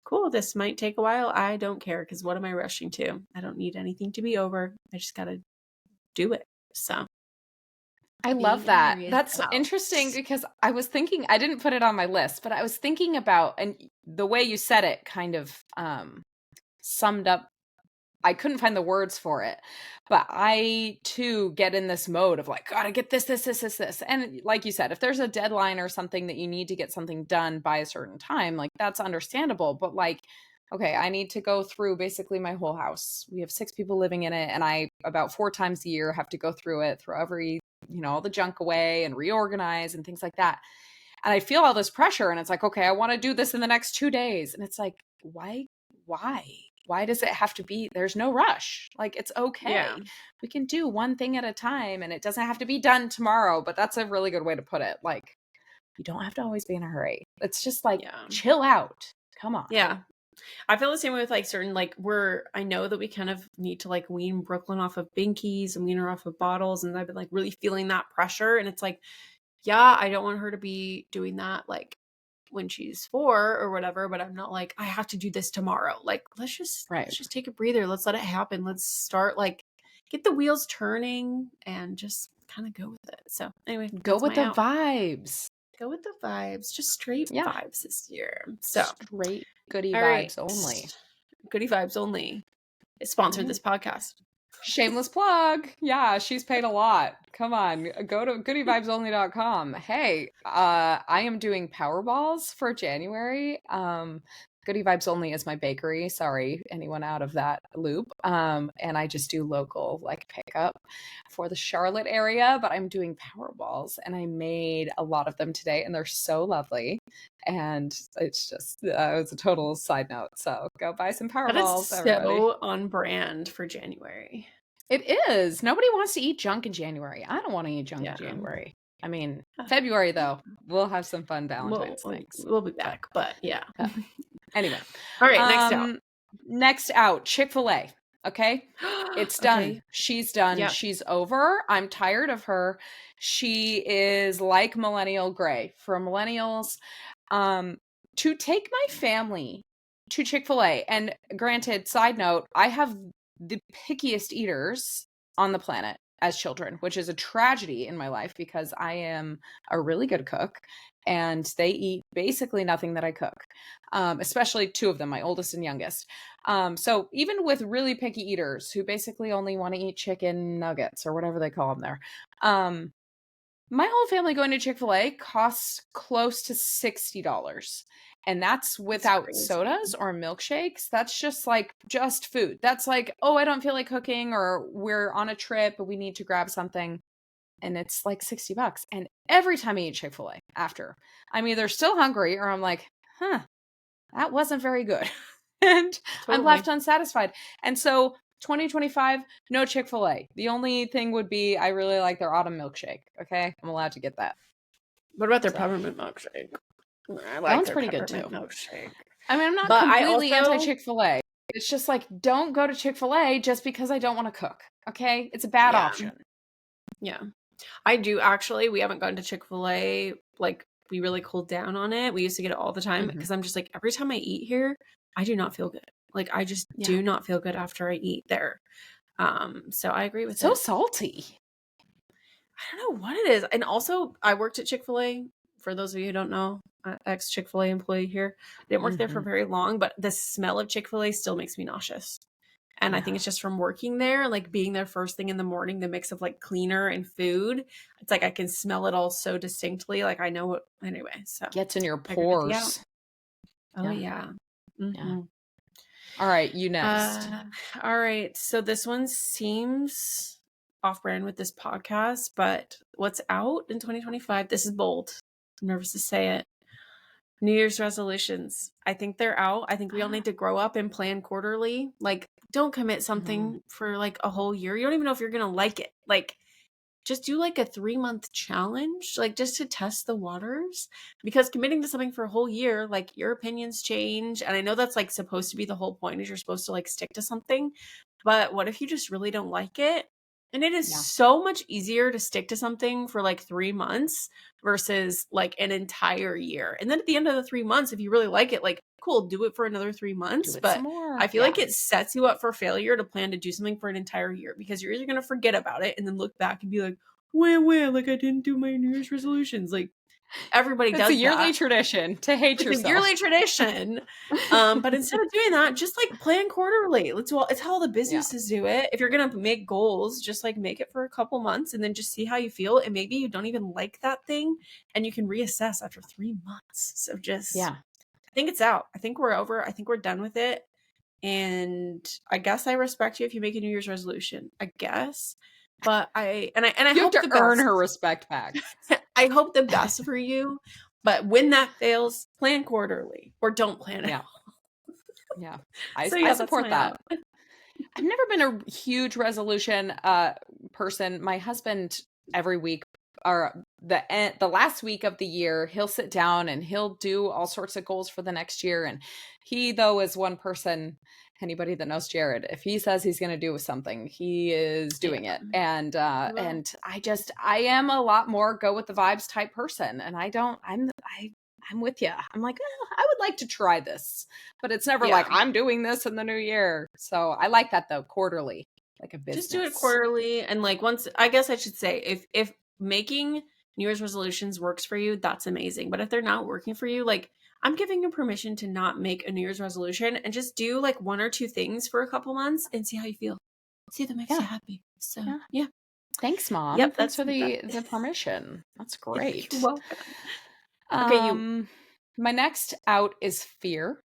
Speaker 2: cool, this might take a while. I don't care, because what am I rushing to? I don't need anything to be over. I just got to do it. So
Speaker 1: I love that. That's interesting, because I was thinking, I didn't put it on my list, but I was thinking about, and the way you said it kind of summed up, I couldn't find the words for it, but I too get in this mode of like, gotta get this. And like you said, if there's a deadline or something that you need to get something done by a certain time, like that's understandable. But like, okay, I need to go through basically my whole house. We have 6 people living in it, and I about 4 times a year have to go through it, throw every, all the junk away and reorganize and things like that. And I feel all this pressure, and it's like, okay, I want to do this in the next 2 days. And it's like, why does it have to be? There's no rush. Like, it's okay. Yeah. We can do one thing at a time, and it doesn't have to be done tomorrow. But that's a really good way to put it. Like, you don't have to always be in a hurry. It's just like, chill out. Come on.
Speaker 2: Yeah. I feel the same way with like certain, like I know that we kind of need to like wean Brooklyn off of binkies and wean her off of bottles. And I've been like really feeling that pressure. And it's like, yeah, I don't want her to be doing that like when she's 4 or whatever, but I'm not like, I have to do this tomorrow. Like, let's just take a breather. Let's let it happen. Let's start like get the wheels turning and just kind of go with it. So anyway,
Speaker 1: go with the vibes.
Speaker 2: Go with the vibes. Just straight
Speaker 1: Yeah.
Speaker 2: vibes this year. So,
Speaker 1: Straight goodie
Speaker 2: all right.
Speaker 1: vibes only.
Speaker 2: Goodie vibes only. It sponsored this podcast.
Speaker 1: Shameless plug. Yeah, she's paid a lot. Come on, go to goodievibesonly.com. Hey, I am doing Powerballs for January. Goodie Vibes Only is my bakery. Sorry, anyone out of that loop. And I just do local like pickup for the Charlotte area, but I'm doing Powerballs and I made a lot of them today and they're so lovely. And it's just, it's a total side note. So go buy some Powerballs,
Speaker 2: That is
Speaker 1: everybody.
Speaker 2: so on brand for January.
Speaker 1: It is. Nobody wants to eat junk in January. I don't want to eat junk in January. I mean, February, though, we'll have some fun Valentine's things.
Speaker 2: We'll be back, but yeah.
Speaker 1: Anyway.
Speaker 2: All right,
Speaker 1: next out, Chick-fil-A. Okay? It's done.
Speaker 2: Okay.
Speaker 1: She's done. Yep. She's over. I'm tired of her. She is like Millennial Gray. For millennials, to take my family to Chick-fil-A, and granted, side note, I have the pickiest eaters on the planet as children, which is a tragedy in my life because I am a really good cook and they eat basically nothing that I cook, especially two of them, my oldest and youngest. So even with really picky eaters who basically only want to eat chicken nuggets or whatever they call them there, my whole family going to Chick-fil-A costs close to $60. And that's without sodas or milkshakes. That's just food. That's like, oh, I don't feel like cooking, or we're on a trip but we need to grab something. And it's like $60. And every time I eat Chick-fil-A after, I'm either still hungry or I'm like, that wasn't very good. And I'm left unsatisfied. And so 2025, no Chick-fil-A. The only thing would be I really like their autumn milkshake. Okay? I'm allowed to get that.
Speaker 2: What about their peppermint milkshake?
Speaker 1: That one's pretty good too.
Speaker 2: Milkshake.
Speaker 1: I mean, I'm not completely anti-Chick-fil-A. It's just like, don't go to Chick-fil-A just because I don't want to cook. Okay? It's a bad option.
Speaker 2: Yeah. I do actually. We haven't gone to Chick-fil-A. Like, we really cooled down on it. We used to get it all the time because I'm just like, every time I eat here, I do not feel good. Like, I just do not feel good after I eat there. So I agree with
Speaker 1: so salty.
Speaker 2: I don't know what it is. And also, I worked at Chick-fil-A. For those of you who don't know, ex-Chick-fil-A employee here. I didn't work there for very long, but the smell of Chick-fil-A still makes me nauseous. And I think it's just from working there, like being there first thing in the morning, the mix of like cleaner and food. It's like I can smell it all so distinctly. Like I know what, anyway. So
Speaker 1: gets in your pores.
Speaker 2: Oh, yeah.
Speaker 1: Yeah. All right, you next.
Speaker 2: All right. So this one seems off brand with this podcast, but what's out in 2025? This is bold. I'm nervous to say it. New Year's resolutions. I think they're out. I think we all need to grow up and plan quarterly. Like, don't commit something for like a whole year. You don't even know if you're going to like it. Like, just do like a 3-month challenge, like just to test the waters, because committing to something for a whole year, like your opinions change. And I know that's like supposed to be the whole point, is you're supposed to like stick to something, but what if you just really don't like it? And it is so much easier to stick to something for like 3 months versus like an entire year. And then at the end of the 3 months, if you really like it, like, cool, do it for another 3 months. But I feel like it sets you up for failure to plan to do something for an entire year, because you're either going to forget about it and then look back and be like, wait, like I didn't do my New Year's resolutions. Like, everybody does that.
Speaker 1: It's a yearly tradition to hate yourself.
Speaker 2: It's a yearly tradition. But instead of doing that, just like plan quarterly. It's how all the businesses do it. If you're going to make goals, just like make it for a couple months and then just see how you feel. And maybe you don't even like that thing and you can reassess after 3 months. So just, I think it's out. I think we're over. I think we're done with it. And I guess I respect you if you make a New Year's resolution, I guess. But I
Speaker 1: you
Speaker 2: hope
Speaker 1: have to earn her respect back.
Speaker 2: I hope the best for you, but when that fails, plan quarterly or don't plan it.
Speaker 1: Yeah. I support that. I've never been a huge resolution person. My husband, every week or the last week of the year, he'll sit down and he'll do all sorts of goals for the next year. And he, though, is one person. Anybody that knows Jared, if he says he's going to do something, he is doing it. And I am a lot more go with the vibes type person. And I'm with you. I'm like, I would like to try this, but it's never like I'm doing this in the new year. So I like that though, quarterly, like a business.
Speaker 2: Just do it quarterly. And like once, I guess I should say, if making New Year's resolutions works for you, that's amazing. But if they're not working for you, like, I'm giving you permission to not make a New Year's resolution and just do like 1 or 2 things for a couple months and see how you feel. See if that makes you happy. So yeah.
Speaker 1: Thanks, Mom.
Speaker 2: Yep,
Speaker 1: Thanks
Speaker 2: that's
Speaker 1: for
Speaker 2: that.
Speaker 1: the permission. That's
Speaker 2: You're
Speaker 1: great.
Speaker 2: welcome. Okay, you.
Speaker 1: My next out is fear.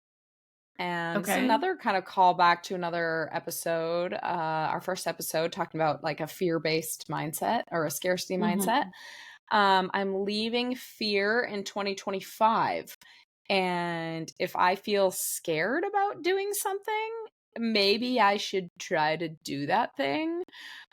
Speaker 1: And it's
Speaker 2: Okay.
Speaker 1: another kind of callback to another episode, our first episode talking about like a fear-based mindset or a scarcity mindset. I'm leaving fear in 2025. And if I feel scared about doing something, maybe I should try to do that thing.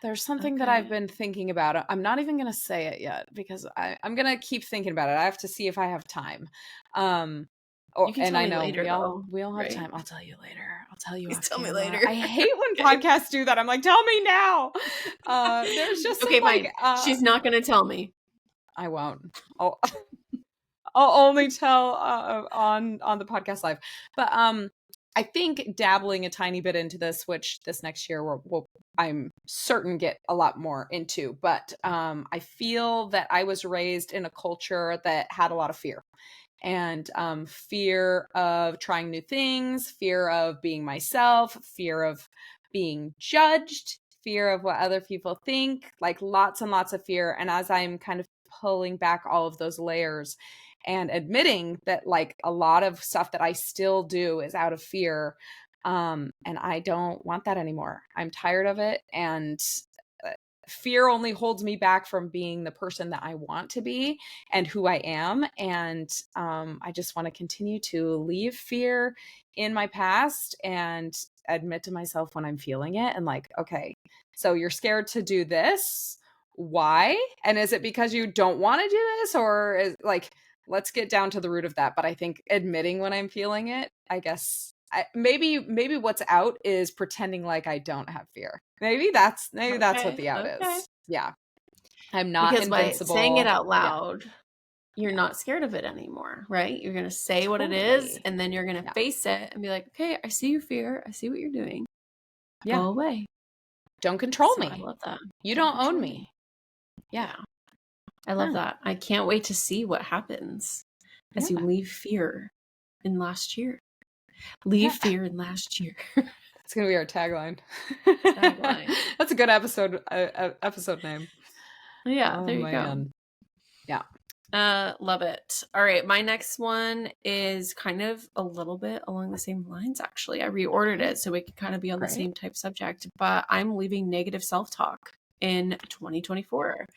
Speaker 1: There's something that I've
Speaker 2: Okay.
Speaker 1: been thinking about. I'm not even going to say it yet because I'm going to keep thinking about it. I have to see if I have time.
Speaker 2: You can
Speaker 1: And
Speaker 2: tell
Speaker 1: I
Speaker 2: me
Speaker 1: know
Speaker 2: later, though,
Speaker 1: we all have
Speaker 2: right?
Speaker 1: time. I'll tell you later. I'll tell you
Speaker 2: Please
Speaker 1: off
Speaker 2: tell me
Speaker 1: camera.
Speaker 2: later.
Speaker 1: I hate when podcasts do that. I'm like, tell me now. There's just some
Speaker 2: Okay, fine.
Speaker 1: like
Speaker 2: She's not going to tell me.
Speaker 1: I won't. I'll only tell on the podcast live. But I think dabbling a tiny bit into this, which this next year we'll I'm certain get a lot more into. But I feel that I was raised in a culture that had a lot of fear. And fear of trying new things, fear of being myself, fear of being judged, fear of what other people think, like lots and lots of fear. And as I'm kind of pulling back all of those layers and admitting that like a lot of stuff that I still do is out of fear, and I don't want that anymore. I'm tired of it. And fear only holds me back from being the person that I want to be and who I am. And I just want to continue to leave fear in my past and admit to myself when I'm feeling it and like, okay, so you're scared to do this. Why? And is it because you don't want to do this? Or is like, let's get down to the root of that. But I think admitting when I'm feeling it, I guess maybe what's out is pretending like I don't have fear. Maybe that's what the out
Speaker 2: Okay.
Speaker 1: is. Yeah. I'm not
Speaker 2: Because by saying it
Speaker 1: invincible.
Speaker 2: out
Speaker 1: Yeah.
Speaker 2: loud, you're not scared of it anymore, right? You're going to say what it is,
Speaker 1: Totally.
Speaker 2: and then you're going to
Speaker 1: Yeah.
Speaker 2: face it and be like, okay, I see your fear. I see what you're doing.
Speaker 1: Yeah.
Speaker 2: Go away.
Speaker 1: Don't control
Speaker 2: So I
Speaker 1: me.
Speaker 2: love that.
Speaker 1: You
Speaker 2: Don't
Speaker 1: don't own
Speaker 2: control
Speaker 1: me. Yeah.
Speaker 2: I love
Speaker 1: Huh.
Speaker 2: that. I can't wait to see what happens as you
Speaker 1: Yeah.
Speaker 2: leave fear in last year. Leave
Speaker 1: Yeah.
Speaker 2: fear in last year.
Speaker 1: It's gonna be our tagline.
Speaker 2: Tagline.
Speaker 1: That's a good episode name.
Speaker 2: Yeah,
Speaker 1: Oh
Speaker 2: there you go.
Speaker 1: man. Yeah.
Speaker 2: Love it. All right, my next one is kind of a little bit along the same lines, actually. I reordered it so we could kind of be on the
Speaker 1: Great.
Speaker 2: same type subject, but I'm leaving negative self-talk in 2024.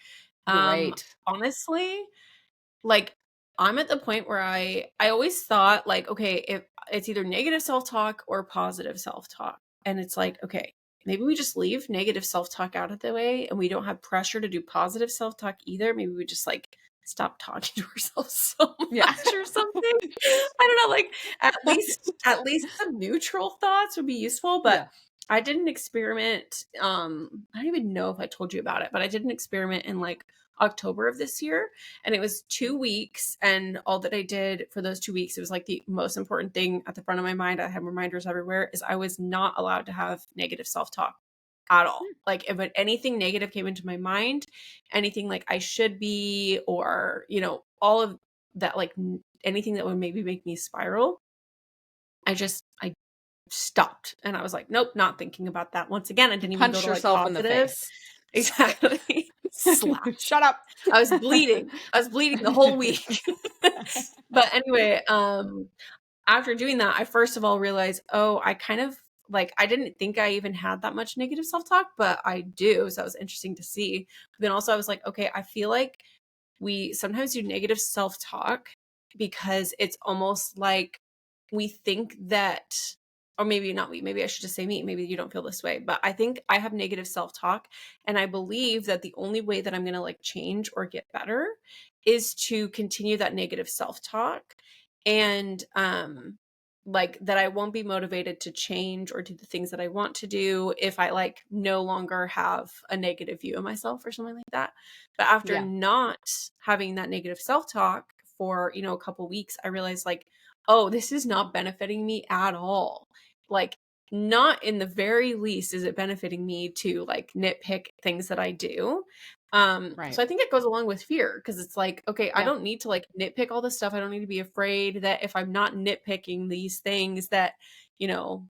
Speaker 1: Great.
Speaker 2: Honestly, like, I'm at the point where I always thought like, okay, if it's either negative self-talk or positive self-talk. And it's like, okay, maybe we just leave negative self-talk out of the way and we don't have pressure to do positive self-talk either. Maybe we just like stop talking to ourselves so
Speaker 1: Yeah.
Speaker 2: much or something. I don't know, like at least some neutral thoughts would be useful, but
Speaker 1: Yeah.
Speaker 2: I did an experiment. I don't even know if I told you about it, but I did an experiment in like October of this year, and it was 2 weeks, and all that I did for those 2 weeks, it was like the most important thing at the front of my mind, I had reminders everywhere, is I was not allowed to have negative self-talk at all. Like if anything negative came into my mind, anything like I should be, or all of that, like anything that would maybe make me spiral, I stopped, and I was like, nope, not thinking about that. Once again, I didn't even go
Speaker 1: Punch
Speaker 2: to like
Speaker 1: yourself in the
Speaker 2: positive.
Speaker 1: face.
Speaker 2: Exactly. Slap.
Speaker 1: Shut up.
Speaker 2: I was bleeding the whole week. But anyway, after doing that, I first of all realized, oh, I kind of like, I didn't think I even had that much negative self-talk, but I do. So that was interesting to see. But then also I was like, okay, I feel like we sometimes do negative self-talk because it's almost like we think that, or maybe not we, maybe I should just say me, maybe you don't feel this way, but I think I have negative self-talk, and I believe that the only way that I'm going to like change or get better is to continue that negative self-talk, and like that I won't be motivated to change or do the things that I want to do if I like no longer have a negative view of myself or something like that. But after
Speaker 1: Yeah.
Speaker 2: not having that negative self-talk for, a couple weeks, I realized like, oh, this is not benefiting me at all. Like, not in the very least is it benefiting me to like nitpick things that I do. So I think it goes along with fear, because it's like, okay, I
Speaker 1: Yeah.
Speaker 2: don't need to like nitpick all this stuff. I don't need to be afraid that if I'm not nitpicking these things that, you know,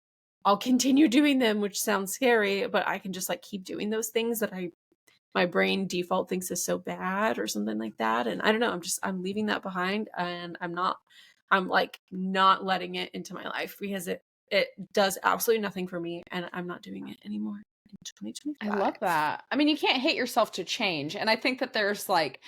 Speaker 2: I'll continue doing them, which sounds scary, but I can just like keep doing those things that my brain default thinks is so bad or something like that. And I don't know, I'm leaving that behind, and I'm like not letting it into my life, because it does absolutely nothing for me, and I'm not doing it anymore in
Speaker 1: I
Speaker 2: 2025.
Speaker 1: love that. I mean, you can't hate yourself to change. And I think that there's like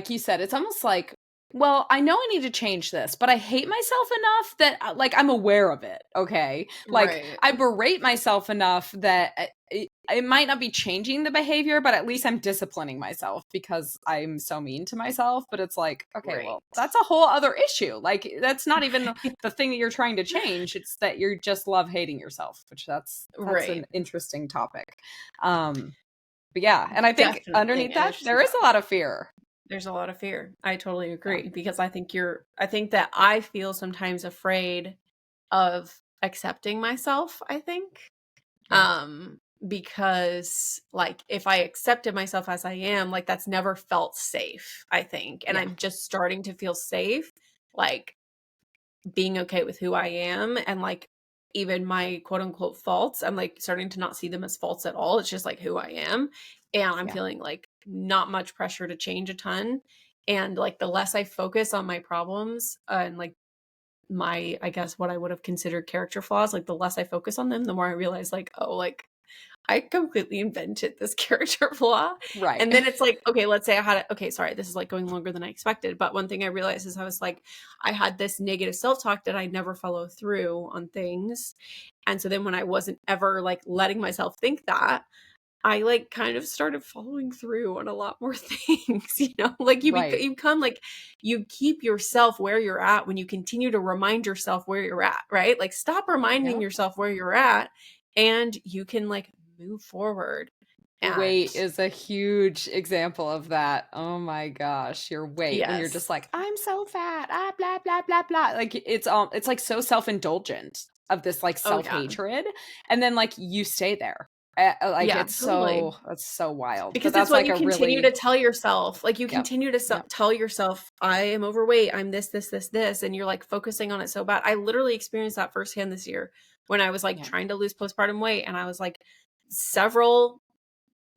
Speaker 1: you said, it's almost like, well, I know I need to change this, but I hate myself enough that like I'm aware of it. Okay. Like
Speaker 2: Right.
Speaker 1: I berate myself enough that it might not be changing the behavior, but at least I'm disciplining myself because I'm so mean to myself. But it's like, okay,
Speaker 2: Right.
Speaker 1: well, that's a whole other issue. Like that's not even the thing that you're trying to change. It's that you just love hating yourself, which that's
Speaker 2: Right.
Speaker 1: an interesting topic. But yeah, and I think
Speaker 2: Definitely
Speaker 1: underneath
Speaker 2: an
Speaker 1: that,
Speaker 2: interesting
Speaker 1: there is a
Speaker 2: topic.
Speaker 1: lot of fear.
Speaker 2: There's a lot of fear. I totally
Speaker 1: Yeah.
Speaker 2: agree, because I think that I feel sometimes afraid of accepting myself, I think.
Speaker 1: Yeah.
Speaker 2: Because like if I accepted myself as I am, like that's never felt safe, I think. And
Speaker 1: Yeah.
Speaker 2: I'm just starting to feel safe, like being okay with who I am, and like even my quote unquote faults, I'm like starting to not see them as faults at all. It's just like who I am. And I'm
Speaker 1: Yeah.
Speaker 2: feeling like not much pressure to change a ton. And like the less I focus on my problems, and like my, I guess what I would have considered character flaws, like the less I focus on them, the more I realize like, oh, like I completely invented this character flaw.
Speaker 1: Right.
Speaker 2: And then it's like, okay, let's say I had okay, sorry, this is like going longer than I expected. But one thing I realized is I was like, I had this negative self-talk that I never follow through on things. And so then when I wasn't ever like letting myself think that, I like kind of started following through on a lot more things, you know, like
Speaker 1: Right.
Speaker 2: you become like, you keep yourself where you're at when you continue to remind yourself where you're at, right? Like stop reminding
Speaker 1: Yep.
Speaker 2: yourself where you're at, and you can like move forward. And
Speaker 1: Weight is a huge example of that. Oh my gosh, your weight when you're just
Speaker 2: yes.
Speaker 1: like, I'm so fat, blah blah blah blah. Like it's like so self-indulgent of this like
Speaker 2: Oh yeah.
Speaker 1: self-hatred, and then like you stay there. Like
Speaker 2: Yeah,
Speaker 1: it's
Speaker 2: totally.
Speaker 1: so that's so wild. But
Speaker 2: Because it's
Speaker 1: that's
Speaker 2: what
Speaker 1: like
Speaker 2: you
Speaker 1: a
Speaker 2: continue to
Speaker 1: really
Speaker 2: tell yourself. Like you
Speaker 1: yep.
Speaker 2: continue to
Speaker 1: Yep.
Speaker 2: tell yourself, I am overweight, I'm this, and you're like focusing on it so bad. I literally experienced that firsthand this year when I was like
Speaker 1: Yeah.
Speaker 2: trying to lose postpartum weight, and I was like several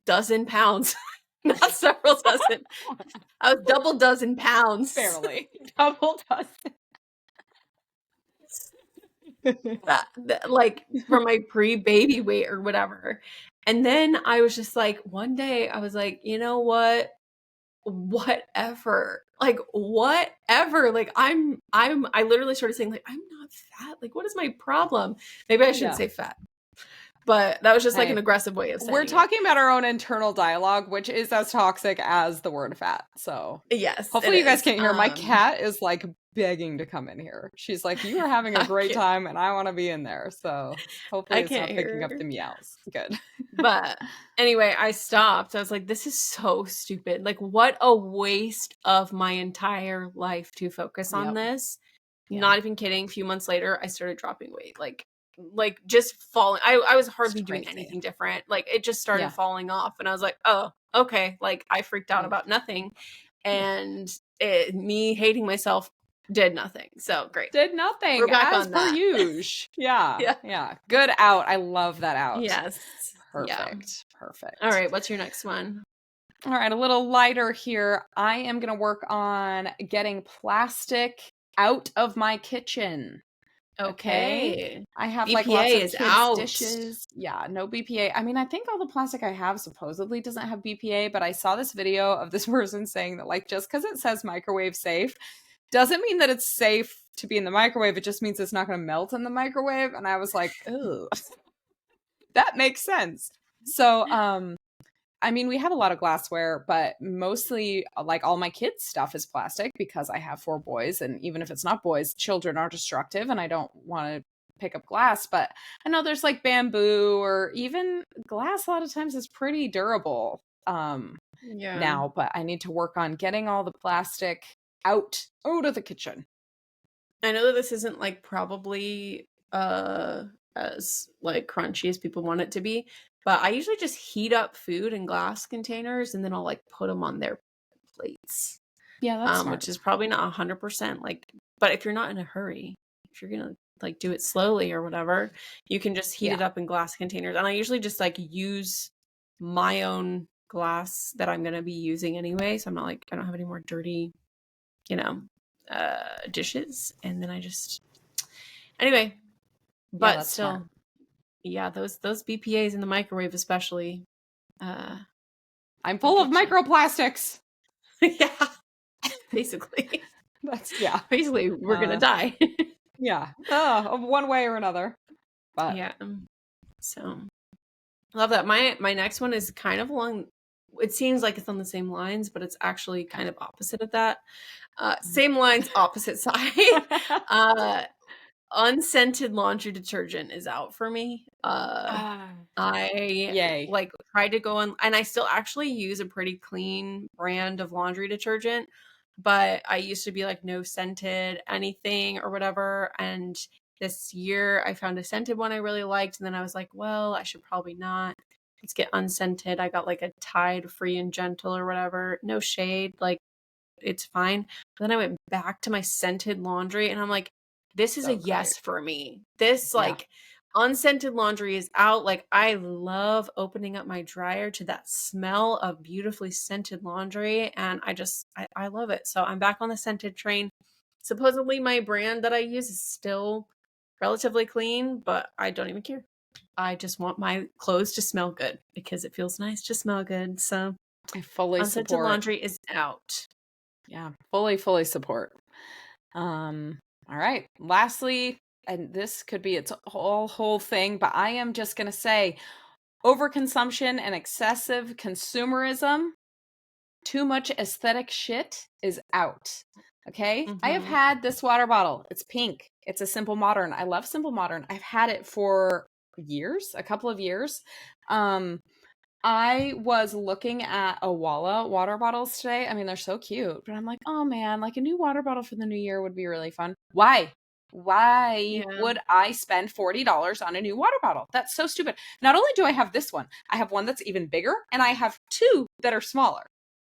Speaker 2: dozen pounds. Not several dozen. I was double dozen pounds.
Speaker 1: Barely. Double dozen.
Speaker 2: Like from my pre-baby weight or whatever. And then I was just like, one day I was like, you know what? Whatever. Like whatever. Like I literally started saying like, I'm not fat. Like what is my problem? Maybe I shouldn't
Speaker 1: Yeah.
Speaker 2: say fat. But that was just like an
Speaker 1: Hey,
Speaker 2: aggressive way of
Speaker 1: we're
Speaker 2: saying it.
Speaker 1: talking about our own internal dialogue, which is as toxic as the word fat. So
Speaker 2: Yes, it
Speaker 1: hopefully you guys
Speaker 2: is.
Speaker 1: can't hear. My cat is like begging to come in here. She's like, you are having a
Speaker 2: I
Speaker 1: great
Speaker 2: can't,
Speaker 1: time and I want to be in there. So hopefully
Speaker 2: I
Speaker 1: it's
Speaker 2: can't
Speaker 1: not picking up
Speaker 2: hear
Speaker 1: the
Speaker 2: her.
Speaker 1: meows. Good.
Speaker 2: But anyway, I stopped. I was like, this is so stupid. Like, what a waste of my entire life to focus on
Speaker 1: Yep.
Speaker 2: this.
Speaker 1: Yeah.
Speaker 2: Not even kidding. A few months later, I started dropping weight. Like just falling. I was
Speaker 1: It's
Speaker 2: hardly doing
Speaker 1: crazy.
Speaker 2: anything different. Like it just started
Speaker 1: Yeah.
Speaker 2: falling off. And I was like, oh, okay. Like I freaked out
Speaker 1: Yeah.
Speaker 2: about nothing.
Speaker 1: Yeah.
Speaker 2: And me hating myself did nothing. So great.
Speaker 1: Did
Speaker 2: We're
Speaker 1: nothing
Speaker 2: back
Speaker 1: as
Speaker 2: on
Speaker 1: per
Speaker 2: that.
Speaker 1: usual. Yeah.
Speaker 2: Yeah.
Speaker 1: Yeah. Good out. I love that out.
Speaker 2: Yes. Yeah.
Speaker 1: Perfect.
Speaker 2: All
Speaker 1: Perfect.
Speaker 2: right. What's your next one?
Speaker 1: All right, a little lighter here. I am going to work on getting plastic out of my kitchen. Okay.
Speaker 2: Okay.
Speaker 1: I have like lots
Speaker 2: BPA
Speaker 1: of
Speaker 2: is
Speaker 1: kids'
Speaker 2: out.
Speaker 1: dishes. Yeah, no BPA. I mean, I think all the plastic I have supposedly doesn't have BPA, but I saw this video of this person saying that like just because it says microwave safe doesn't mean that it's safe to be in the microwave. It just means it's not going to melt in the microwave. And I was like, oh, that makes sense. So, I mean, we have a lot of glassware, but mostly like all my kids' stuff is plastic because I have 4 boys. And even if it's not boys, children are destructive and I don't want to pick up glass. But I know there's like bamboo or even glass a lot of times is pretty durable
Speaker 2: Yeah.
Speaker 1: now, but I need to work on getting all the plastic out of the kitchen.
Speaker 2: I know that this isn't like probably as like crunchy as people want it to be. But I usually just heat up food in glass containers and then I'll like put them on their plates.
Speaker 1: Yeah, that's smart.
Speaker 2: Which is probably not 100% like, but if you're not in a hurry, if you're gonna like do it slowly or whatever, you can just heat it up in glass containers. And I usually just like use my own glass that I'm gonna be using anyway, so I'm not like, I don't have any more dirty, you know, dishes. And then I just, anyway, but
Speaker 1: that's
Speaker 2: still
Speaker 1: smart.
Speaker 2: yeah, those BPAs in the microwave especially,
Speaker 1: I'm full of microplastics.
Speaker 2: yeah, basically.
Speaker 1: That's
Speaker 2: basically we're gonna die.
Speaker 1: Yeah, one way or another. But
Speaker 2: yeah, so love that. My next one is kind of along, it seems like it's on the same lines, but it's actually kind of opposite of that. Same lines, opposite side. Unscented laundry detergent is out for me. I
Speaker 1: yay.
Speaker 2: like tried to go on, and I still actually use a pretty clean brand of laundry detergent, but I used to be like no scented anything or whatever. And this year I found a scented one I really liked, and then I was like, well, I should probably not. Let's get unscented. I got like a Tide Free and Gentle or whatever. No shade, like it's fine. But then I went back to my scented laundry, and I'm like, this is
Speaker 1: So
Speaker 2: a yes
Speaker 1: great.
Speaker 2: for me. This like unscented laundry is out. Like I love opening up my dryer to that smell of beautifully scented laundry, and I love it. So I'm back on the scented train. Supposedly my brand that I use is still relatively clean, but I don't even care. I just want my clothes to smell good because it feels nice to smell good. So
Speaker 1: I fully
Speaker 2: unscented
Speaker 1: support.
Speaker 2: laundry is out.
Speaker 1: Yeah, fully support. All right. Lastly, and this could be its whole thing, but I am just gonna say overconsumption and excessive consumerism, too much aesthetic shit is out. Okay? I have had this water bottle. It's pink. It's a Simple Modern. I love Simple Modern. I've had it for years, a couple of years. I was looking at Awala water bottles today. I mean, they're so cute, but I'm like, oh man, like a new water bottle for the new year would be really fun. Why? Why would I spend $40 on a new water bottle? That's so stupid. Not only do I have this one, I have one that's even bigger, and I have two that are smaller.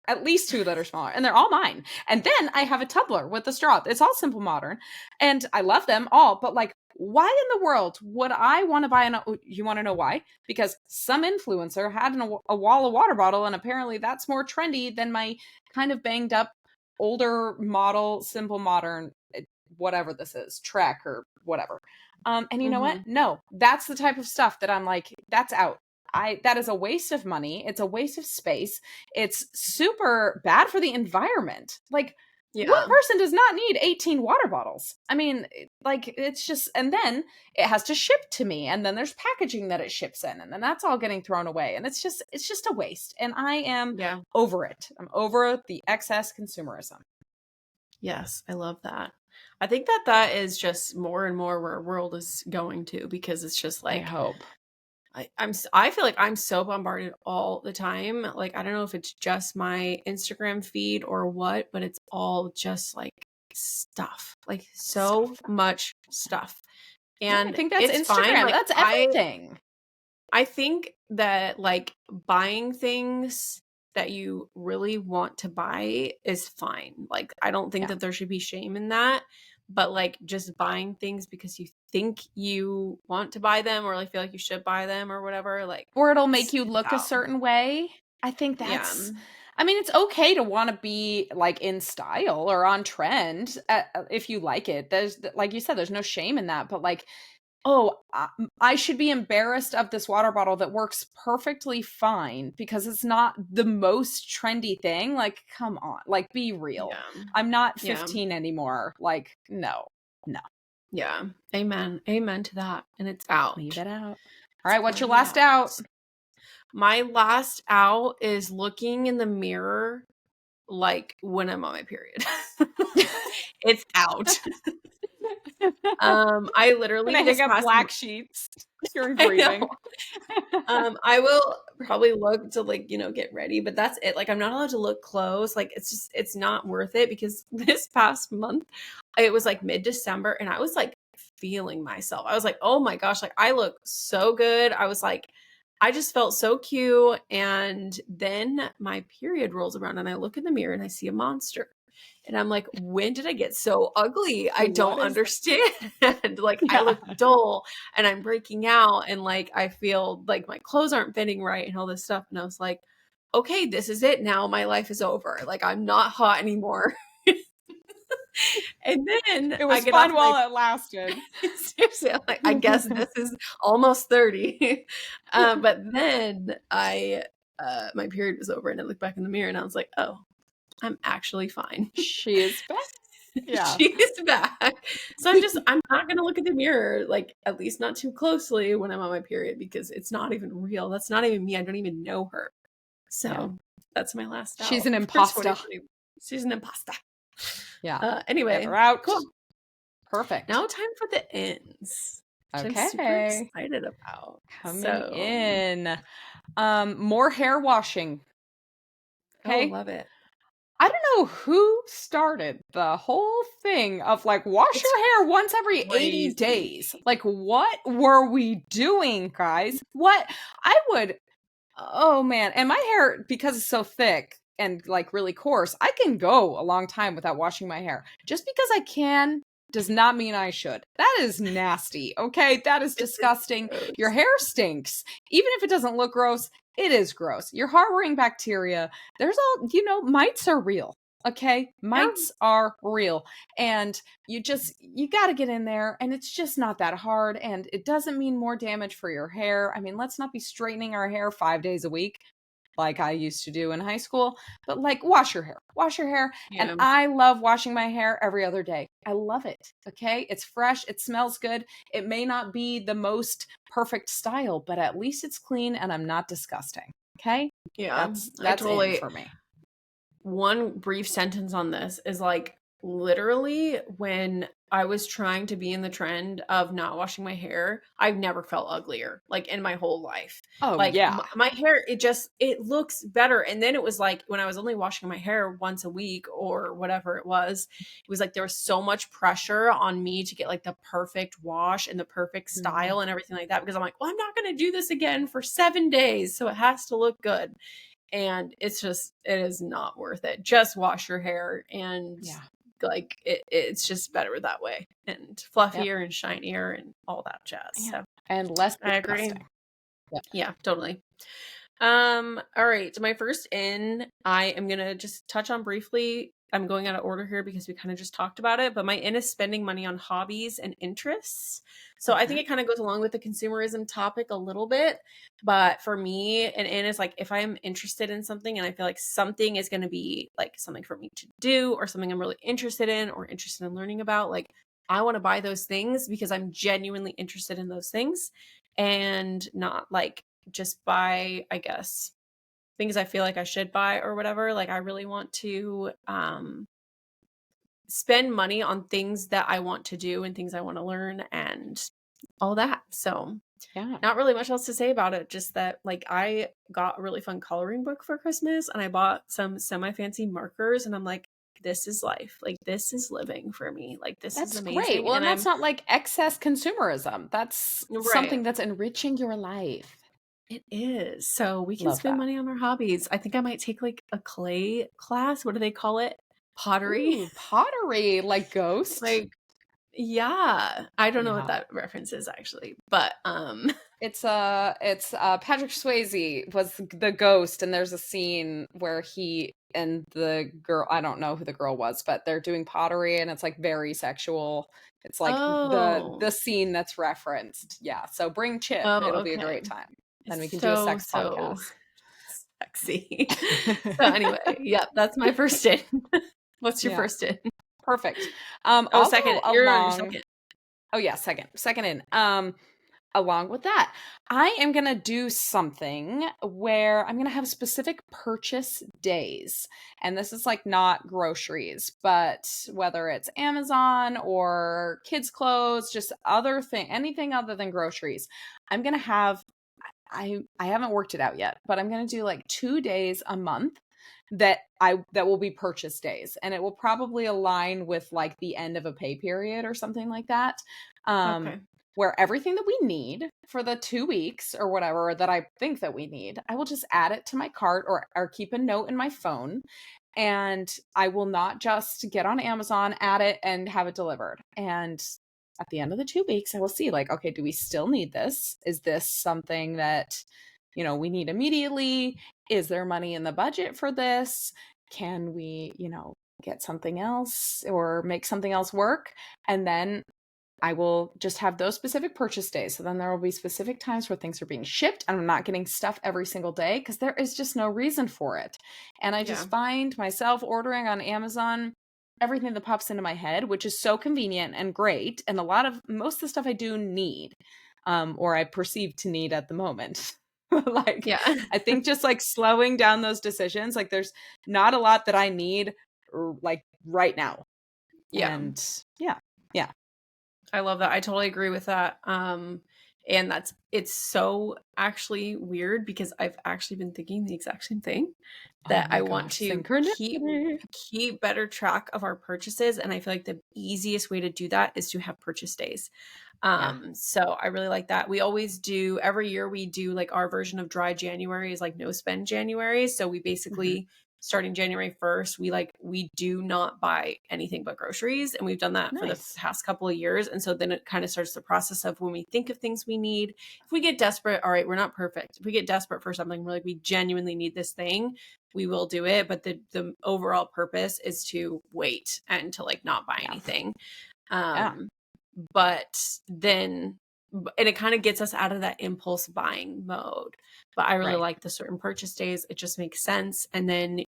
Speaker 1: At least two that are smaller, and they're all mine. And then I have a tumbler with a straw. It's all Simple Modern, and I love them all, but like, why in the world would I want to buy you want to know why? Because some influencer had a wall of water bottle, and apparently that's more trendy than my kind of banged up older model Simple Modern, whatever this is, Trek or whatever. And you know what? No, that's the type of stuff that I'm like, that's out. That is a waste of money. It's a waste of space. It's super bad for the environment. Like, one person does not need 18 water bottles. I mean, like, it's just, and then it has to ship to me, and then there's packaging that it ships in, and then that's all getting thrown away, and it's just a waste. And I am over it. I'm over the excess consumerism.
Speaker 2: Yes, I love that. I think that is just more and more where our world is going to, because it's just like,
Speaker 1: I hope.
Speaker 2: I feel like I'm so bombarded all the time. Like, I don't know if it's just my Instagram feed or what, but it's all just like stuff, like so much stuff. And
Speaker 1: I think that's
Speaker 2: it's
Speaker 1: Instagram.
Speaker 2: fine. Like,
Speaker 1: that's everything.
Speaker 2: I think that like buying things that you really want to buy is fine. Like, I don't think that there should be shame in that. But like just buying things because you think you want to buy them, or like feel like you should buy them or whatever, like,
Speaker 1: or it'll make you look a certain way. I think that's, I mean, it's okay to want to be like in style or on trend if you like it. There's, like you said, there's no shame in that. But like, oh, I should be embarrassed of this water bottle that works perfectly fine because it's not the most trendy thing. Like, come on, like, be real. I'm not 15 anymore. Like, no.
Speaker 2: Yeah. Amen to that. And it's out.
Speaker 1: Leave it out. All right, what's your last out?
Speaker 2: My last out is looking in the mirror like when I'm on my period. It's out. I literally
Speaker 1: hang up black sheets. You're grieving.
Speaker 2: I will probably look to like, get ready, but that's it. Like, I'm not allowed to look close. Like, it's not worth it, because this past month it was like mid-December and I was like feeling myself. I was like, oh my gosh, like I look so good. I was like, I just felt so cute. And then my period rolls around and I look in the mirror and I see a monster. And I'm like, when did I get so ugly? I don't understand. Like, I look dull and I'm breaking out and like I feel like my clothes aren't fitting right and all this stuff. And I was like, okay, this is it now. My life is over. Like, I'm not hot anymore. And then
Speaker 1: It was fun while it lasted.
Speaker 2: Seriously, I'm like, I guess this is almost 30. But then my period was over and I looked back in the mirror and I was like, oh, I'm actually fine.
Speaker 1: She is back. Yeah.
Speaker 2: She is back. So I'm not going to look at the mirror, like at least not too closely when I'm on my period because it's not even real. That's not even me. I don't even know her. So that's my last out.
Speaker 1: She's an imposter.
Speaker 2: She's an imposter.
Speaker 1: Yeah.
Speaker 2: Anyway,
Speaker 1: Get her out.
Speaker 2: Cool.
Speaker 1: Perfect.
Speaker 2: Now time for the ends.
Speaker 1: Okay.
Speaker 2: Which I'm super excited about.
Speaker 1: Coming in. More hair washing.
Speaker 2: Okay. Oh, love it.
Speaker 1: I don't know who started the whole thing of like wash your hair once every 80 days. Like, what were we doing, guys? Oh man. And my hair, because it's so thick and like really coarse, I can go a long time without washing my hair. Just because I can does not mean I should. That is nasty. Okay. That is disgusting. Your hair stinks. Even if it doesn't look gross, it is gross. You're harboring bacteria. There's mites are real. Okay. Mites are real. And you got to get in there and it's just not that hard. And it doesn't mean more damage for your hair. I mean, let's not be straightening our hair 5 days a week like I used to do in high school, but like wash your hair. Yeah. And I love washing my hair every other day. I love it. Okay. It's fresh. It smells good. It may not be the most perfect style, but at least it's clean and I'm not disgusting. Okay.
Speaker 2: Yeah.
Speaker 1: That's totally it for me.
Speaker 2: One brief sentence on this is like literally when I was trying to be in the trend of not washing my hair, I've never felt uglier like in my whole life.
Speaker 1: Oh,
Speaker 2: like
Speaker 1: yeah.
Speaker 2: My hair, it looks better. And then it was like when I was only washing my hair once a week or whatever it was like there was so much pressure on me to get like the perfect wash and the perfect style and everything like that because I'm like, well, I'm not going to do this again for 7 days. So it has to look good. And it is not worth it. Just wash your hair and like it's just better that way and fluffier and shinier and all that jazz. Yeah. So
Speaker 1: and less
Speaker 2: I agree. Yeah, totally. All right. My first in, I am gonna just touch on briefly. I'm going out of order here because we kind of just talked about it, but my in is spending money on hobbies and interests. So I think it kind of goes along with the consumerism topic a little bit, but for me, an in is like if I'm interested in something and I feel like something is going to be like something for me to do or something I'm really interested in or interested in learning about, like I want to buy those things because I'm genuinely interested in those things and not like just buy, I guess, things I feel like I should buy or whatever. Like I really want to spend money on things that I want to do and things I want to learn and all that. So not really much else to say about it. Just that like I got a really fun coloring book for Christmas and I bought some semi-fancy markers and I'm like, this is life. Like this is living for me. Like this is amazing.
Speaker 1: Great. Well, and that's not like excess consumerism. That's something that's enriching your life.
Speaker 2: It is. So we can spend money on our hobbies. I think I might take like a clay class. What do they call it? Pottery.
Speaker 1: Ooh, pottery, like Ghost.
Speaker 2: Like, yeah. I don't know what that reference is actually, but
Speaker 1: it's Patrick Swayze was the ghost, and there's a scene where he and the girl, I don't know who the girl was, but they're doing pottery, and it's like very sexual. It's like the scene that's referenced. Yeah. So bring Chip. It'll be a great time. Then we can do a sex podcast.
Speaker 2: Sexy. So anyway, yeah, that's my first in. What's your first in?
Speaker 1: Perfect.
Speaker 2: Second. You're on your second.
Speaker 1: Oh yeah, second in. Along with that, I am going to do something where I'm going to have specific purchase days. And this is like not groceries, but whether it's Amazon or kids' clothes, just anything other than groceries, I'm going to have, I haven't worked it out yet, but I'm going to do like 2 days a month that will be purchase days, and it will probably align with like the end of a pay period or something like that.
Speaker 2: Okay.
Speaker 1: Where everything that we need for the 2 weeks or whatever that I think that we need, I will just add it to my cart or keep a note in my phone. And I will not just get on Amazon, add it, and have it delivered. And at the end of the 2 weeks, I will see like, okay, do we still need this? Is this something that, we need immediately? Is there money in the budget for this? Can we, get something else or make something else work? And then I will just have those specific purchase days. So then there will be specific times where things are being shipped and I'm not getting stuff every single day because there is just no reason for it. And I
Speaker 2: Yeah.
Speaker 1: just find myself ordering on Amazon everything that pops into my head, which is so convenient and great. And most of the stuff I do need, or I perceive to need at the moment. Like,
Speaker 2: Yeah.
Speaker 1: I think just like slowing down those decisions, like there's not a lot that I need like right now.
Speaker 2: Yeah.
Speaker 1: And yeah. Yeah.
Speaker 2: I love that. I totally agree with that. And it's so actually weird because I've actually been thinking the exact same thing,
Speaker 1: Oh
Speaker 2: that
Speaker 1: my
Speaker 2: I want
Speaker 1: gosh,
Speaker 2: to
Speaker 1: synchronicity.
Speaker 2: keep better track of our purchases, and I feel like the easiest way to do that is to have purchase days.
Speaker 1: Yeah.
Speaker 2: So I really like that. We always do, every year we do like our version of dry January is like no spend January. So we
Speaker 1: Mhm.
Speaker 2: basically, starting January 1st, we do not buy anything but groceries. And we've done that for the
Speaker 1: Nice.
Speaker 2: past couple of years. And so then it kind of starts the process of when we think of things we need. If we get desperate, all right, we're not perfect. If we get desperate for something, we're like, we genuinely need this thing, we will do it. But the overall purpose is to wait and to like not buy
Speaker 1: Yeah.
Speaker 2: anything.
Speaker 1: Yeah.
Speaker 2: Um, but then, and it kind of gets us out of that impulse buying mode. But I really
Speaker 1: Right.
Speaker 2: like the certain purchase days. It just makes sense. And then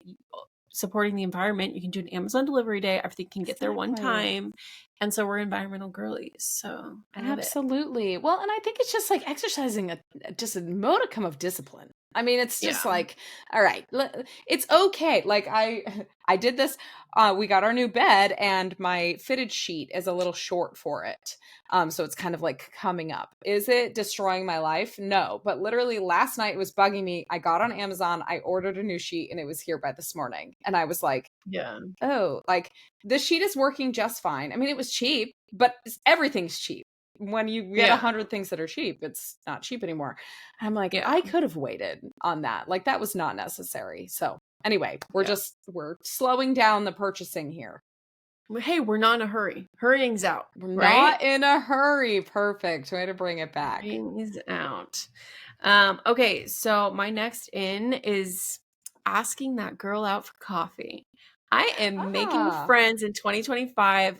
Speaker 2: supporting the environment, you can do an Amazon delivery day. Everything can get there one
Speaker 1: Exactly.
Speaker 2: time. And so we're environmental girlies. So I love it.
Speaker 1: Absolutely. Well, and I think it's just like exercising just a modicum of discipline. I mean, it's just
Speaker 2: Yeah.
Speaker 1: like, all right, it's okay. Like I did this. We got our new bed, and my fitted sheet is a little short for it. So it's kind of like coming up. Is it destroying my life? No, but literally last night it was bugging me. I got on Amazon, I ordered a new sheet, and it was here by this morning, and I was like,
Speaker 2: Yeah.
Speaker 1: oh, like the sheet is working just fine. I mean, it was cheap, but everything's cheap. When you get
Speaker 2: Yeah.
Speaker 1: 100 things that are cheap, it's not cheap anymore. I'm like,
Speaker 2: Yeah.
Speaker 1: I could have waited on that. Like that was not necessary. So anyway,
Speaker 2: Yeah.
Speaker 1: we're slowing down the purchasing here.
Speaker 2: Hey, we're not in a hurry. Hurrying's out,
Speaker 1: We're
Speaker 2: right?
Speaker 1: not in a hurry. Perfect. Way to bring it back.
Speaker 2: Hurrying is out. Okay, so my next in is asking that girl out for coffee. I am making
Speaker 1: Ah,
Speaker 2: friends in 2025.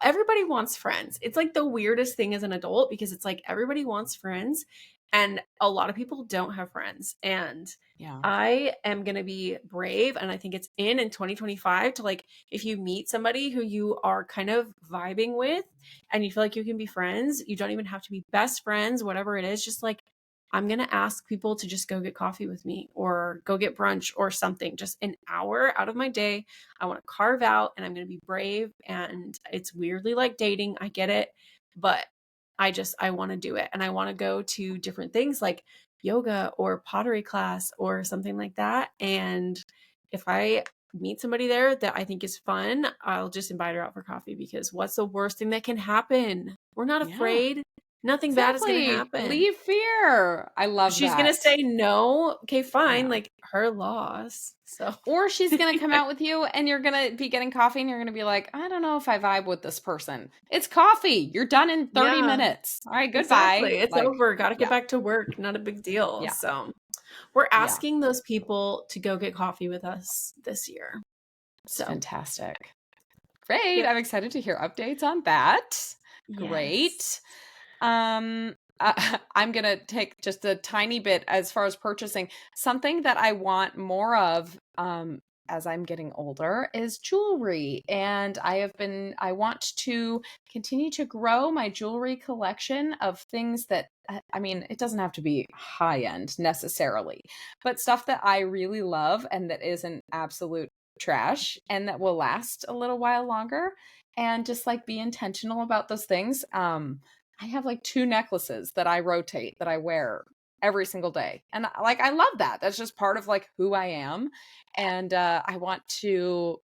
Speaker 2: Everybody wants friends. It's like the weirdest thing as an adult because it's like everybody wants friends and a lot of people don't have friends. And
Speaker 1: yeah.
Speaker 2: I am going to be brave, and I think it's in 2025 to like, if you meet somebody who you are kind of vibing with and you feel like you can be friends, you don't even have to be best friends, whatever it is, just like, I'm going to ask people to just go get coffee with me or go get brunch or something, just an hour out of my day. I want to carve out, and I'm going to be brave. And it's weirdly like dating. I get it. But I want to do it. And I want to go to different things like yoga or pottery class or something like that. And if I meet somebody there that I think is fun, I'll just invite her out for coffee, because what's the worst thing that can happen? We're not
Speaker 1: Yeah.
Speaker 2: afraid. Nothing bad is going to
Speaker 1: Exactly.
Speaker 2: happen.
Speaker 1: Leave fear. I love
Speaker 2: She's gonna
Speaker 1: that.
Speaker 2: say no. Okay, fine.
Speaker 1: Yeah.
Speaker 2: Like, her loss. So
Speaker 1: Or she's going to come
Speaker 2: anyway,
Speaker 1: out with you and you're going to be getting coffee and you're going to be like, I don't know if I vibe with this person. It's coffee. You're done in 30
Speaker 2: yeah,
Speaker 1: minutes. All right,
Speaker 2: exactly.
Speaker 1: goodbye.
Speaker 2: It's
Speaker 1: Like,
Speaker 2: over. Got to get
Speaker 1: yeah,
Speaker 2: back to work. Not a big deal.
Speaker 1: yeah,
Speaker 2: So we're
Speaker 1: yeah.
Speaker 2: asking those people to go get coffee with us this year.
Speaker 1: It's
Speaker 2: So
Speaker 1: fantastic. Great.
Speaker 2: yep.
Speaker 1: I'm excited to hear updates on that.
Speaker 2: Yes.
Speaker 1: Great. Um, I'm going to take just a tiny bit as far as purchasing. Something that I want more of as I'm getting older is jewelry. And I want to continue to grow my jewelry collection of things that, I mean, it doesn't have to be high end necessarily, but stuff that I really love and that isn't absolute trash and that will last a little while longer, and just like be intentional about those things. I have like two necklaces that I rotate that I wear every single day. And like, I love that. That's just part of like who I am. And I want to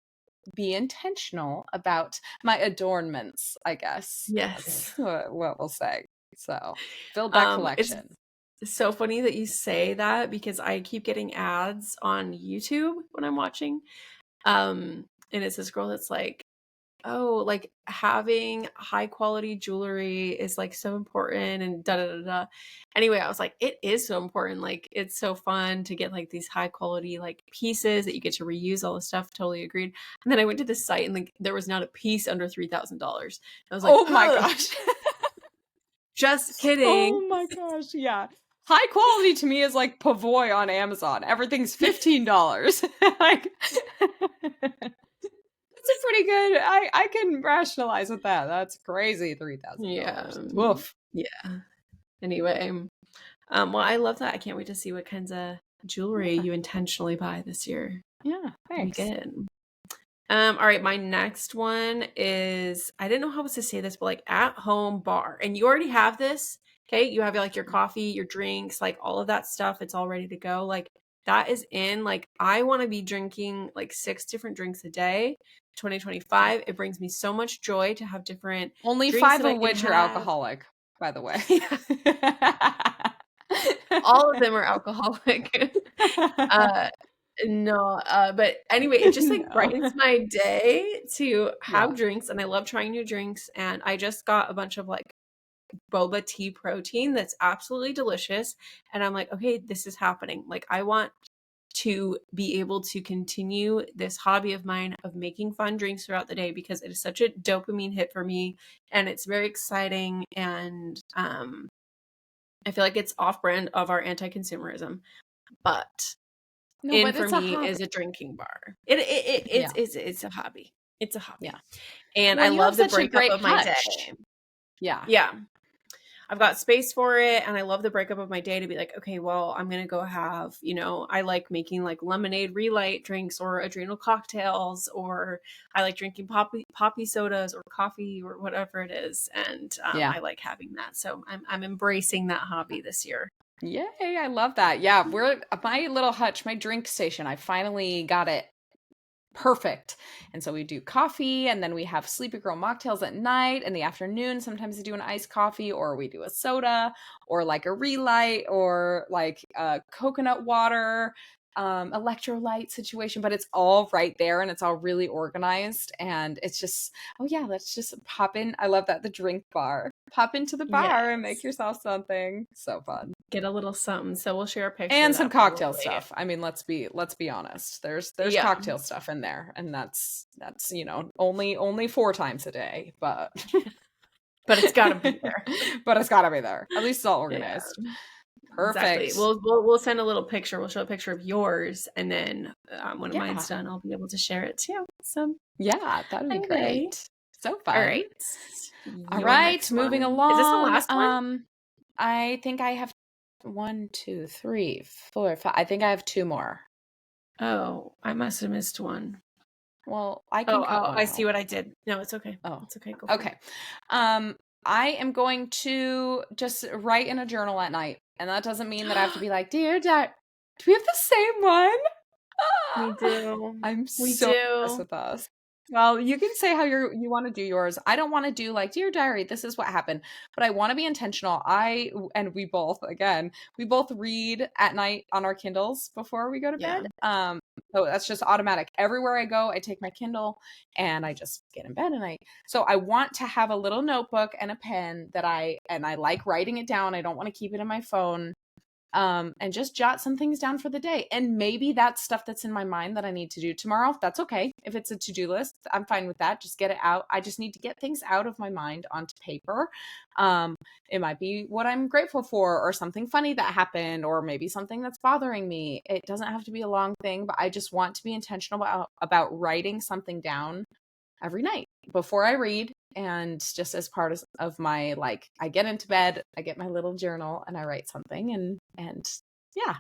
Speaker 1: be intentional about my adornments, I guess. That's
Speaker 2: Yes.
Speaker 1: what we'll say. So build that
Speaker 2: It's
Speaker 1: collection.
Speaker 2: so funny that you say that because I keep getting ads on YouTube when I'm watching. And it's this girl that's like, oh, like having high quality jewelry is like so important and da da da da. Anyway, I was like, it is so important. Like, it's so fun to get like these high quality like pieces that you get to reuse all the stuff. Totally agreed. And then I went to the site and like there was not a piece under $3,000. I was like,
Speaker 1: Oh my gosh.
Speaker 2: just kidding.
Speaker 1: Oh my gosh, yeah. High quality to me is like Pavoy on Amazon. Everything's $15. Like that's a pretty good. I can rationalize with that. That's crazy.
Speaker 2: Yeah.
Speaker 1: $3,000. Woof.
Speaker 2: Yeah. Anyway, well, I love that. I can't wait to see what kinds of jewelry you intentionally buy this year.
Speaker 1: Yeah,
Speaker 2: Be
Speaker 1: thanks.
Speaker 2: good. All right, my next one is I didn't know how else to say this, but like at home bar. And you already have this. Okay. You have like your coffee, your drinks, like all of that stuff. It's all ready to go. Like that is in. Like I want to be drinking like 6 different drinks a day. 2025. It brings me so much joy to have different
Speaker 1: Only
Speaker 2: drinks
Speaker 1: 5
Speaker 2: that I
Speaker 1: of
Speaker 2: can
Speaker 1: which are
Speaker 2: have.
Speaker 1: alcoholic, by the way.
Speaker 2: All of them are alcoholic. No, but anyway, it just like
Speaker 1: No.
Speaker 2: brightens my day to
Speaker 1: Yeah.
Speaker 2: have drinks, and I love trying new drinks. And I just got a bunch of like boba tea protein that's absolutely delicious. And I'm like, okay, this is happening. Like, I want to be able to continue this hobby of mine of making fun drinks throughout the day because it is such a dopamine hit for me, and it's very exciting. And I feel like it's off brand of our anti-consumerism, but
Speaker 1: No,
Speaker 2: in
Speaker 1: but
Speaker 2: for
Speaker 1: it's a
Speaker 2: me
Speaker 1: hobby.
Speaker 2: is a drinking bar.
Speaker 1: Yeah.
Speaker 2: It's a hobby. It's a hobby.
Speaker 1: Yeah.
Speaker 2: And
Speaker 1: Well,
Speaker 2: I
Speaker 1: you have
Speaker 2: love the
Speaker 1: such a
Speaker 2: breakup
Speaker 1: great
Speaker 2: of my day.
Speaker 1: touch. Yeah.
Speaker 2: Yeah. I've got space for it, and I love the breakup of my day to be like, okay, well, I'm gonna go have, I like making like lemonade relight drinks or adrenal cocktails, or I like drinking poppy sodas or coffee or whatever it is, and
Speaker 1: Yeah.
Speaker 2: I like having that. So I'm embracing that hobby this year.
Speaker 1: Yay, I love that. Yeah, we're my little hutch, my drink station. I finally got it perfect. And so we do coffee, and then we have Sleepy Girl mocktails at night. In the afternoon, sometimes we do an iced coffee, or we do a soda, or like a relight, or like coconut water, electrolyte situation. But it's all right there, and it's all really organized. And it's just, oh yeah, let's just pop in. I love that, the drink bar. Pop into the bar and make
Speaker 2: Yes.
Speaker 1: yourself something. So fun.
Speaker 2: Get a little something. So we'll share a picture
Speaker 1: And
Speaker 2: of
Speaker 1: some
Speaker 2: that
Speaker 1: cocktail
Speaker 2: probably.
Speaker 1: stuff. I mean, let's be honest. There's
Speaker 2: Yeah.
Speaker 1: cocktail stuff in there, and that's only 4 times a day, but
Speaker 2: But it's gotta be there.
Speaker 1: but it's gotta be there. At least it's all
Speaker 2: Yeah.
Speaker 1: organized.
Speaker 2: Exactly.
Speaker 1: Perfect.
Speaker 2: We'll send a little picture. We'll show a picture of yours, and then when
Speaker 1: Yeah.
Speaker 2: mine's done, I'll be able to share it too. So
Speaker 1: Yeah, that'd be
Speaker 2: anyway.
Speaker 1: great. So
Speaker 2: All
Speaker 1: fun.
Speaker 2: right.
Speaker 1: All
Speaker 2: Your
Speaker 1: right,
Speaker 2: next
Speaker 1: moving
Speaker 2: one.
Speaker 1: along.
Speaker 2: Is this the last one?
Speaker 1: I think I have 1, 2, 3, 4, 5. I think I have 2 more.
Speaker 2: Oh, I must have missed one.
Speaker 1: Well, I can cut one
Speaker 2: I
Speaker 1: out.
Speaker 2: see what I did. No, it's okay.
Speaker 1: Oh,
Speaker 2: it's okay. Go for
Speaker 1: okay.
Speaker 2: it.
Speaker 1: I am going to just write in a journal at night, and that doesn't mean that I have to be like, dear dad, do we have the same one?
Speaker 2: We do.
Speaker 1: I'm
Speaker 2: We
Speaker 1: so obsessed
Speaker 2: do.
Speaker 1: with us. Well, you can say how you want to do yours. I don't want to do like, dear diary, this is what happened, but I want to be intentional. We both read at night on our Kindles before we go to
Speaker 2: Yeah.
Speaker 1: bed. So that's just automatic. Everywhere I go, I take my Kindle and I just get in bed, so I want to have a little notebook and a pen that I like writing it down. I don't want to keep it in my phone. And just jot some things down for the day. And maybe that's stuff that's in my mind that I need to do tomorrow. That's okay. If it's a to-do list, I'm fine with that. Just get it out. I just need to get things out of my mind onto paper. It might be what I'm grateful for, or something funny that happened, or maybe something that's bothering me. It doesn't have to be a long thing, but I just want to be intentional about writing something down every night before I read. And just as part of my, like, I get into bed, I get my little journal and I write something, and yeah.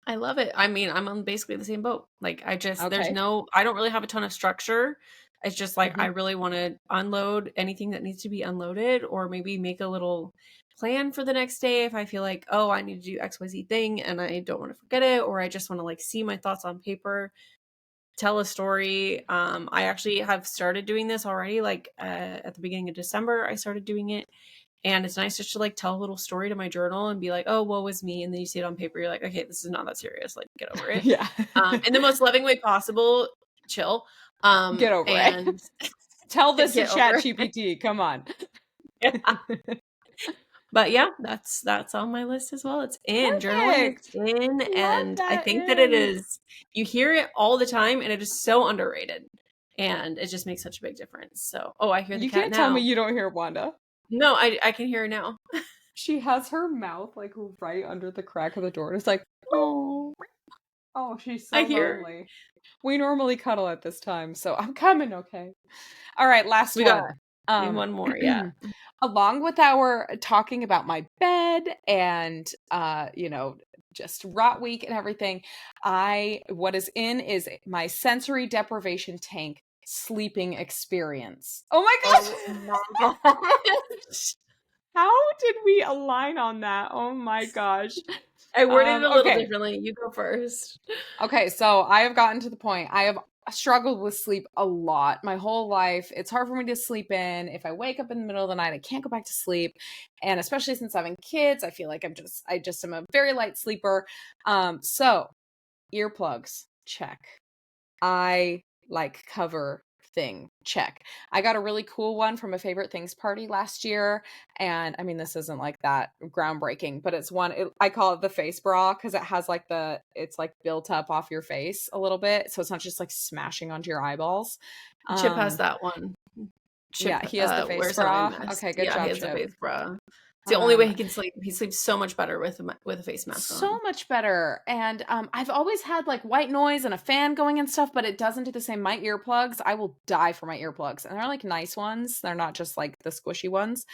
Speaker 2: I love it. I mean, I'm on basically the same boat. Like I don't really have a ton of structure It's just like I really want to unload anything that needs to be unloaded, or maybe make a little plan for the next day if I feel like, oh, I need to do XYZ thing and I don't want to forget it, or I just want to like see my thoughts on paper, tell a story. I actually have started doing this already, like at the beginning of December I started doing it, and it's nice just to like tell a little story to my journal and be like, oh, woe was me, and then you see it on paper, you're like, okay, this is not that serious, like get over it.
Speaker 1: Yeah.
Speaker 2: In the most loving way possible, chill.
Speaker 1: Get over it.
Speaker 2: And
Speaker 1: Tell this to
Speaker 2: get over it.
Speaker 1: ChatGPT. Come on.
Speaker 2: Yeah. But yeah, that's on my list as well. It's in. Journaling is
Speaker 1: Perfect.
Speaker 2: in.
Speaker 1: Love
Speaker 2: And I
Speaker 1: that,
Speaker 2: think that it
Speaker 1: in.
Speaker 2: is, you hear it all the time and it is so underrated. And it just makes such a big difference. So, oh, I hear the
Speaker 1: You
Speaker 2: cat
Speaker 1: can't tell me
Speaker 2: now.
Speaker 1: you don't hear Wanda.
Speaker 2: No, I can hear her now.
Speaker 1: She has her mouth like right under the crack of the door. It's like, oh, she's so
Speaker 2: I hear.
Speaker 1: lonely. We normally cuddle at this time, so I'm coming, okay? All right, last
Speaker 2: We
Speaker 1: one.
Speaker 2: got one more, yeah.
Speaker 1: Along with our talking about my bed and just rot week and everything, what is in is my sensory deprivation tank sleeping experience. Oh my gosh.
Speaker 2: Oh my gosh.
Speaker 1: How did we align on that? Oh my gosh.
Speaker 2: I worded it a little
Speaker 1: Okay.
Speaker 2: differently. You go first.
Speaker 1: Okay, so I have gotten to the point. I have struggled with sleep a lot my whole life. It's hard for me to sleep in. If I wake up in the middle of the night, I can't go back to sleep. And especially since having kids, I feel like I just am a very light sleeper. So earplugs, check. I like cover thing, check. I got a really cool one from a favorite things party last year, and I mean, this isn't like that groundbreaking, but it's one, I call it the face bra because it has like it's like built up off your face a little bit, so it's not just like smashing onto your eyeballs.
Speaker 2: Chip has that one. Chip
Speaker 1: Yeah, he has the face
Speaker 2: wears an eye
Speaker 1: bra.
Speaker 2: mask.
Speaker 1: Okay, good
Speaker 2: Yeah, he
Speaker 1: job,
Speaker 2: has a
Speaker 1: Chip.
Speaker 2: face bra. It's the only way he can sleep. He sleeps so much better with a face mask on.
Speaker 1: So much better. And I've always had like white noise and a fan going and stuff, but it doesn't do the same. My earplugs, I will die for my earplugs. And they're like nice ones. They're not just like the squishy ones.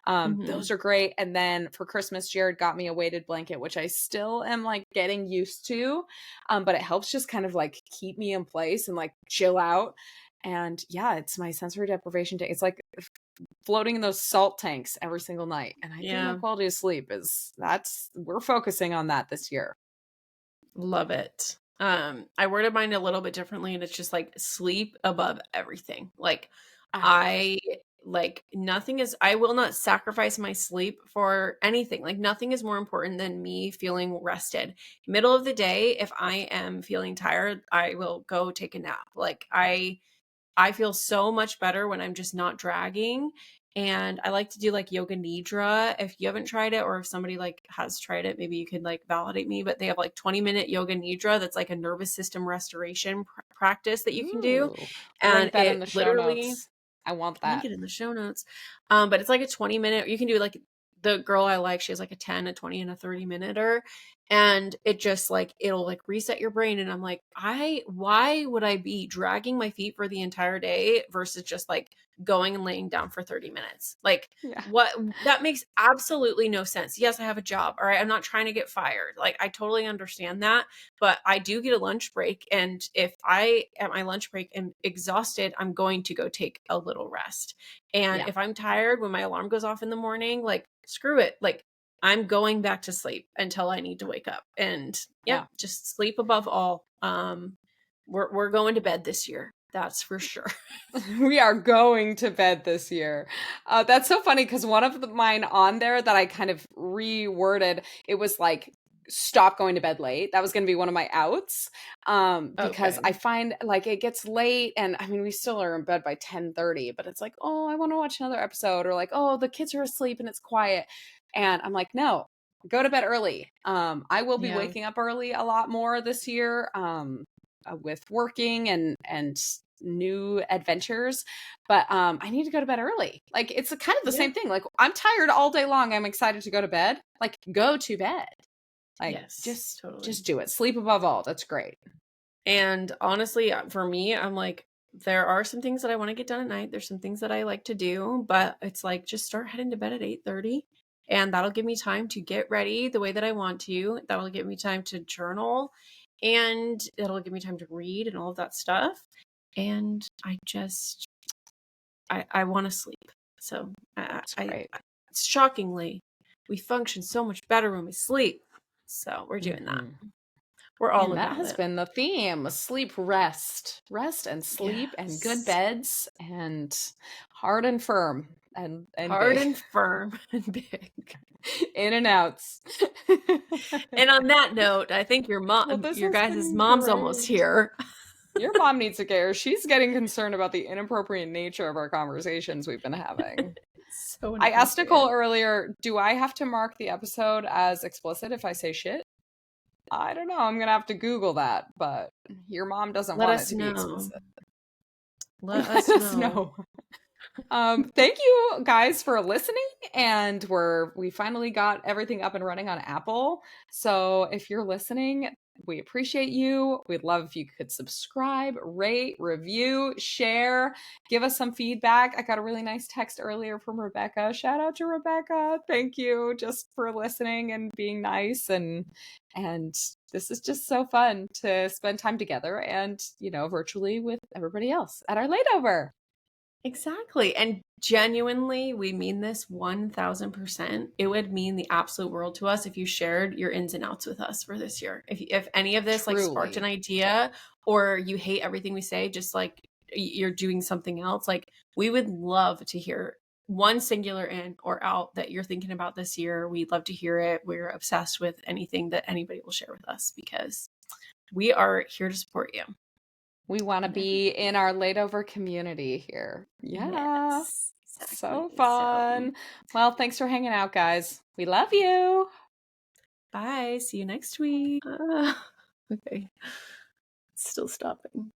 Speaker 1: Those are great. And then for Christmas, Jared got me a weighted blanket, which I still am like getting used to. But it helps just kind of like keep me in place and like chill out. And yeah, it's my sensory deprivation day. It's like floating in those salt tanks every single night. And I think my quality of sleep we're focusing on that this year.
Speaker 2: Love it. I worded mine a little bit differently, and it's just like sleep above everything. Like I will not sacrifice my sleep for anything. Like nothing is more important than me feeling rested. Middle of the day, if I am feeling tired, I will go take a nap. Like I feel so much better when I'm just not dragging. And I like to do like yoga nidra. If you haven't tried it, or if somebody like has tried it, maybe you could like validate me, but they have like 20-minute yoga nidra. That's like a nervous system restoration practice that you can do. And
Speaker 1: link that in the show notes. I want that.
Speaker 2: Link it in the show notes. But it's like a 20-minute, you can do like the girl I like, she has like a 10, a 20, and a 30-minute. And it just like, it'll like reset your brain. And I'm like, why would I be dragging my feet for the entire day versus just like going and laying down for 30 minutes? Like that makes absolutely no sense. Yes, I have a job. All right. I'm not trying to get fired. Like I totally understand that, but I do get a lunch break. And if I at my lunch break am exhausted, I'm going to go take a little rest. And if I'm tired when my alarm goes off in the morning, like screw it. Like I'm going back to sleep until I need to wake up. And just sleep above all. We're going to bed this year. That's for sure.
Speaker 1: We are going to bed this year. That's so funny because one of mine on there that I kind of reworded, it was like, stop going to bed late. That was going to be one of my outs. Because I find like it gets late, and I mean, we still are in bed by 10:30, but it's like, oh, I want to watch another episode, or like, oh, the kids are asleep and it's quiet. And I'm like, no, go to bed early. I will be waking up early a lot more this year, with working and new adventures, but I need to go to bed early. Like it's kind of the same thing. Like I'm tired all day long. I'm excited to go to bed. Like go to bed. Like just do it. Sleep above all. That's great.
Speaker 2: And honestly, for me, I'm like, there are some things that I want to get done at night. There's some things that I like to do, but it's like, just start heading to bed at 8:30. And that'll give me time to get ready the way that I want to. That'll give me time to journal, and it'll give me time to read and all of that stuff. and I want to sleep. So
Speaker 1: That's great.
Speaker 2: shockingly, we function so much better when we sleep. So we're doing that.
Speaker 1: Mhm.
Speaker 2: We're all
Speaker 1: And that
Speaker 2: about
Speaker 1: has
Speaker 2: it.
Speaker 1: been the theme: sleep, rest and sleep, and good
Speaker 2: Yes.
Speaker 1: beds, and hard and firm, and
Speaker 2: Hard
Speaker 1: big.
Speaker 2: and firm and big.
Speaker 1: In and outs.
Speaker 2: And on that note, I think your
Speaker 1: Well, this has
Speaker 2: guys'
Speaker 1: been
Speaker 2: mom's almost
Speaker 1: great.
Speaker 2: here.
Speaker 1: Your mom needs to care. She's getting concerned about the inappropriate nature of our conversations we've been having.
Speaker 2: So
Speaker 1: I asked Nicole
Speaker 2: inappropriate.
Speaker 1: earlier, do I have to mark the episode as explicit if I say shit? I don't know. I'm going to have to Google that, but your mom doesn't
Speaker 2: Let
Speaker 1: want it
Speaker 2: us
Speaker 1: to be
Speaker 2: know.
Speaker 1: explicit.
Speaker 2: Let
Speaker 1: Let
Speaker 2: us
Speaker 1: us
Speaker 2: know.
Speaker 1: know. Thank you guys for listening, and we finally got everything up and running on Apple. So if you're listening, we appreciate you. We'd love if you could subscribe, rate, review, share, give us some feedback. I got a really nice text earlier from Rebecca. Shout out to Rebecca. Thank you just for listening and being nice, and this is just so fun to spend time together and, virtually with everybody else at our layover.
Speaker 2: Exactly. And genuinely, we mean this 1000%. It would mean the absolute world to us if you shared your ins and outs with us for this year. If any of this like sparked an
Speaker 1: Truly.
Speaker 2: idea, or you hate everything we say, just like you're doing something else, like we would love to hear one singular in or out that you're thinking about this year. We'd love to hear it. We're obsessed with anything that anybody will share with us because we are here to support you.
Speaker 1: We want to be in our layover community here. Yeah.
Speaker 2: Yes,
Speaker 1: So
Speaker 2: exactly. So,
Speaker 1: fun. Well, thanks for hanging out, guys. We love you.
Speaker 2: bye. See you next week. Okay. It's still stopping.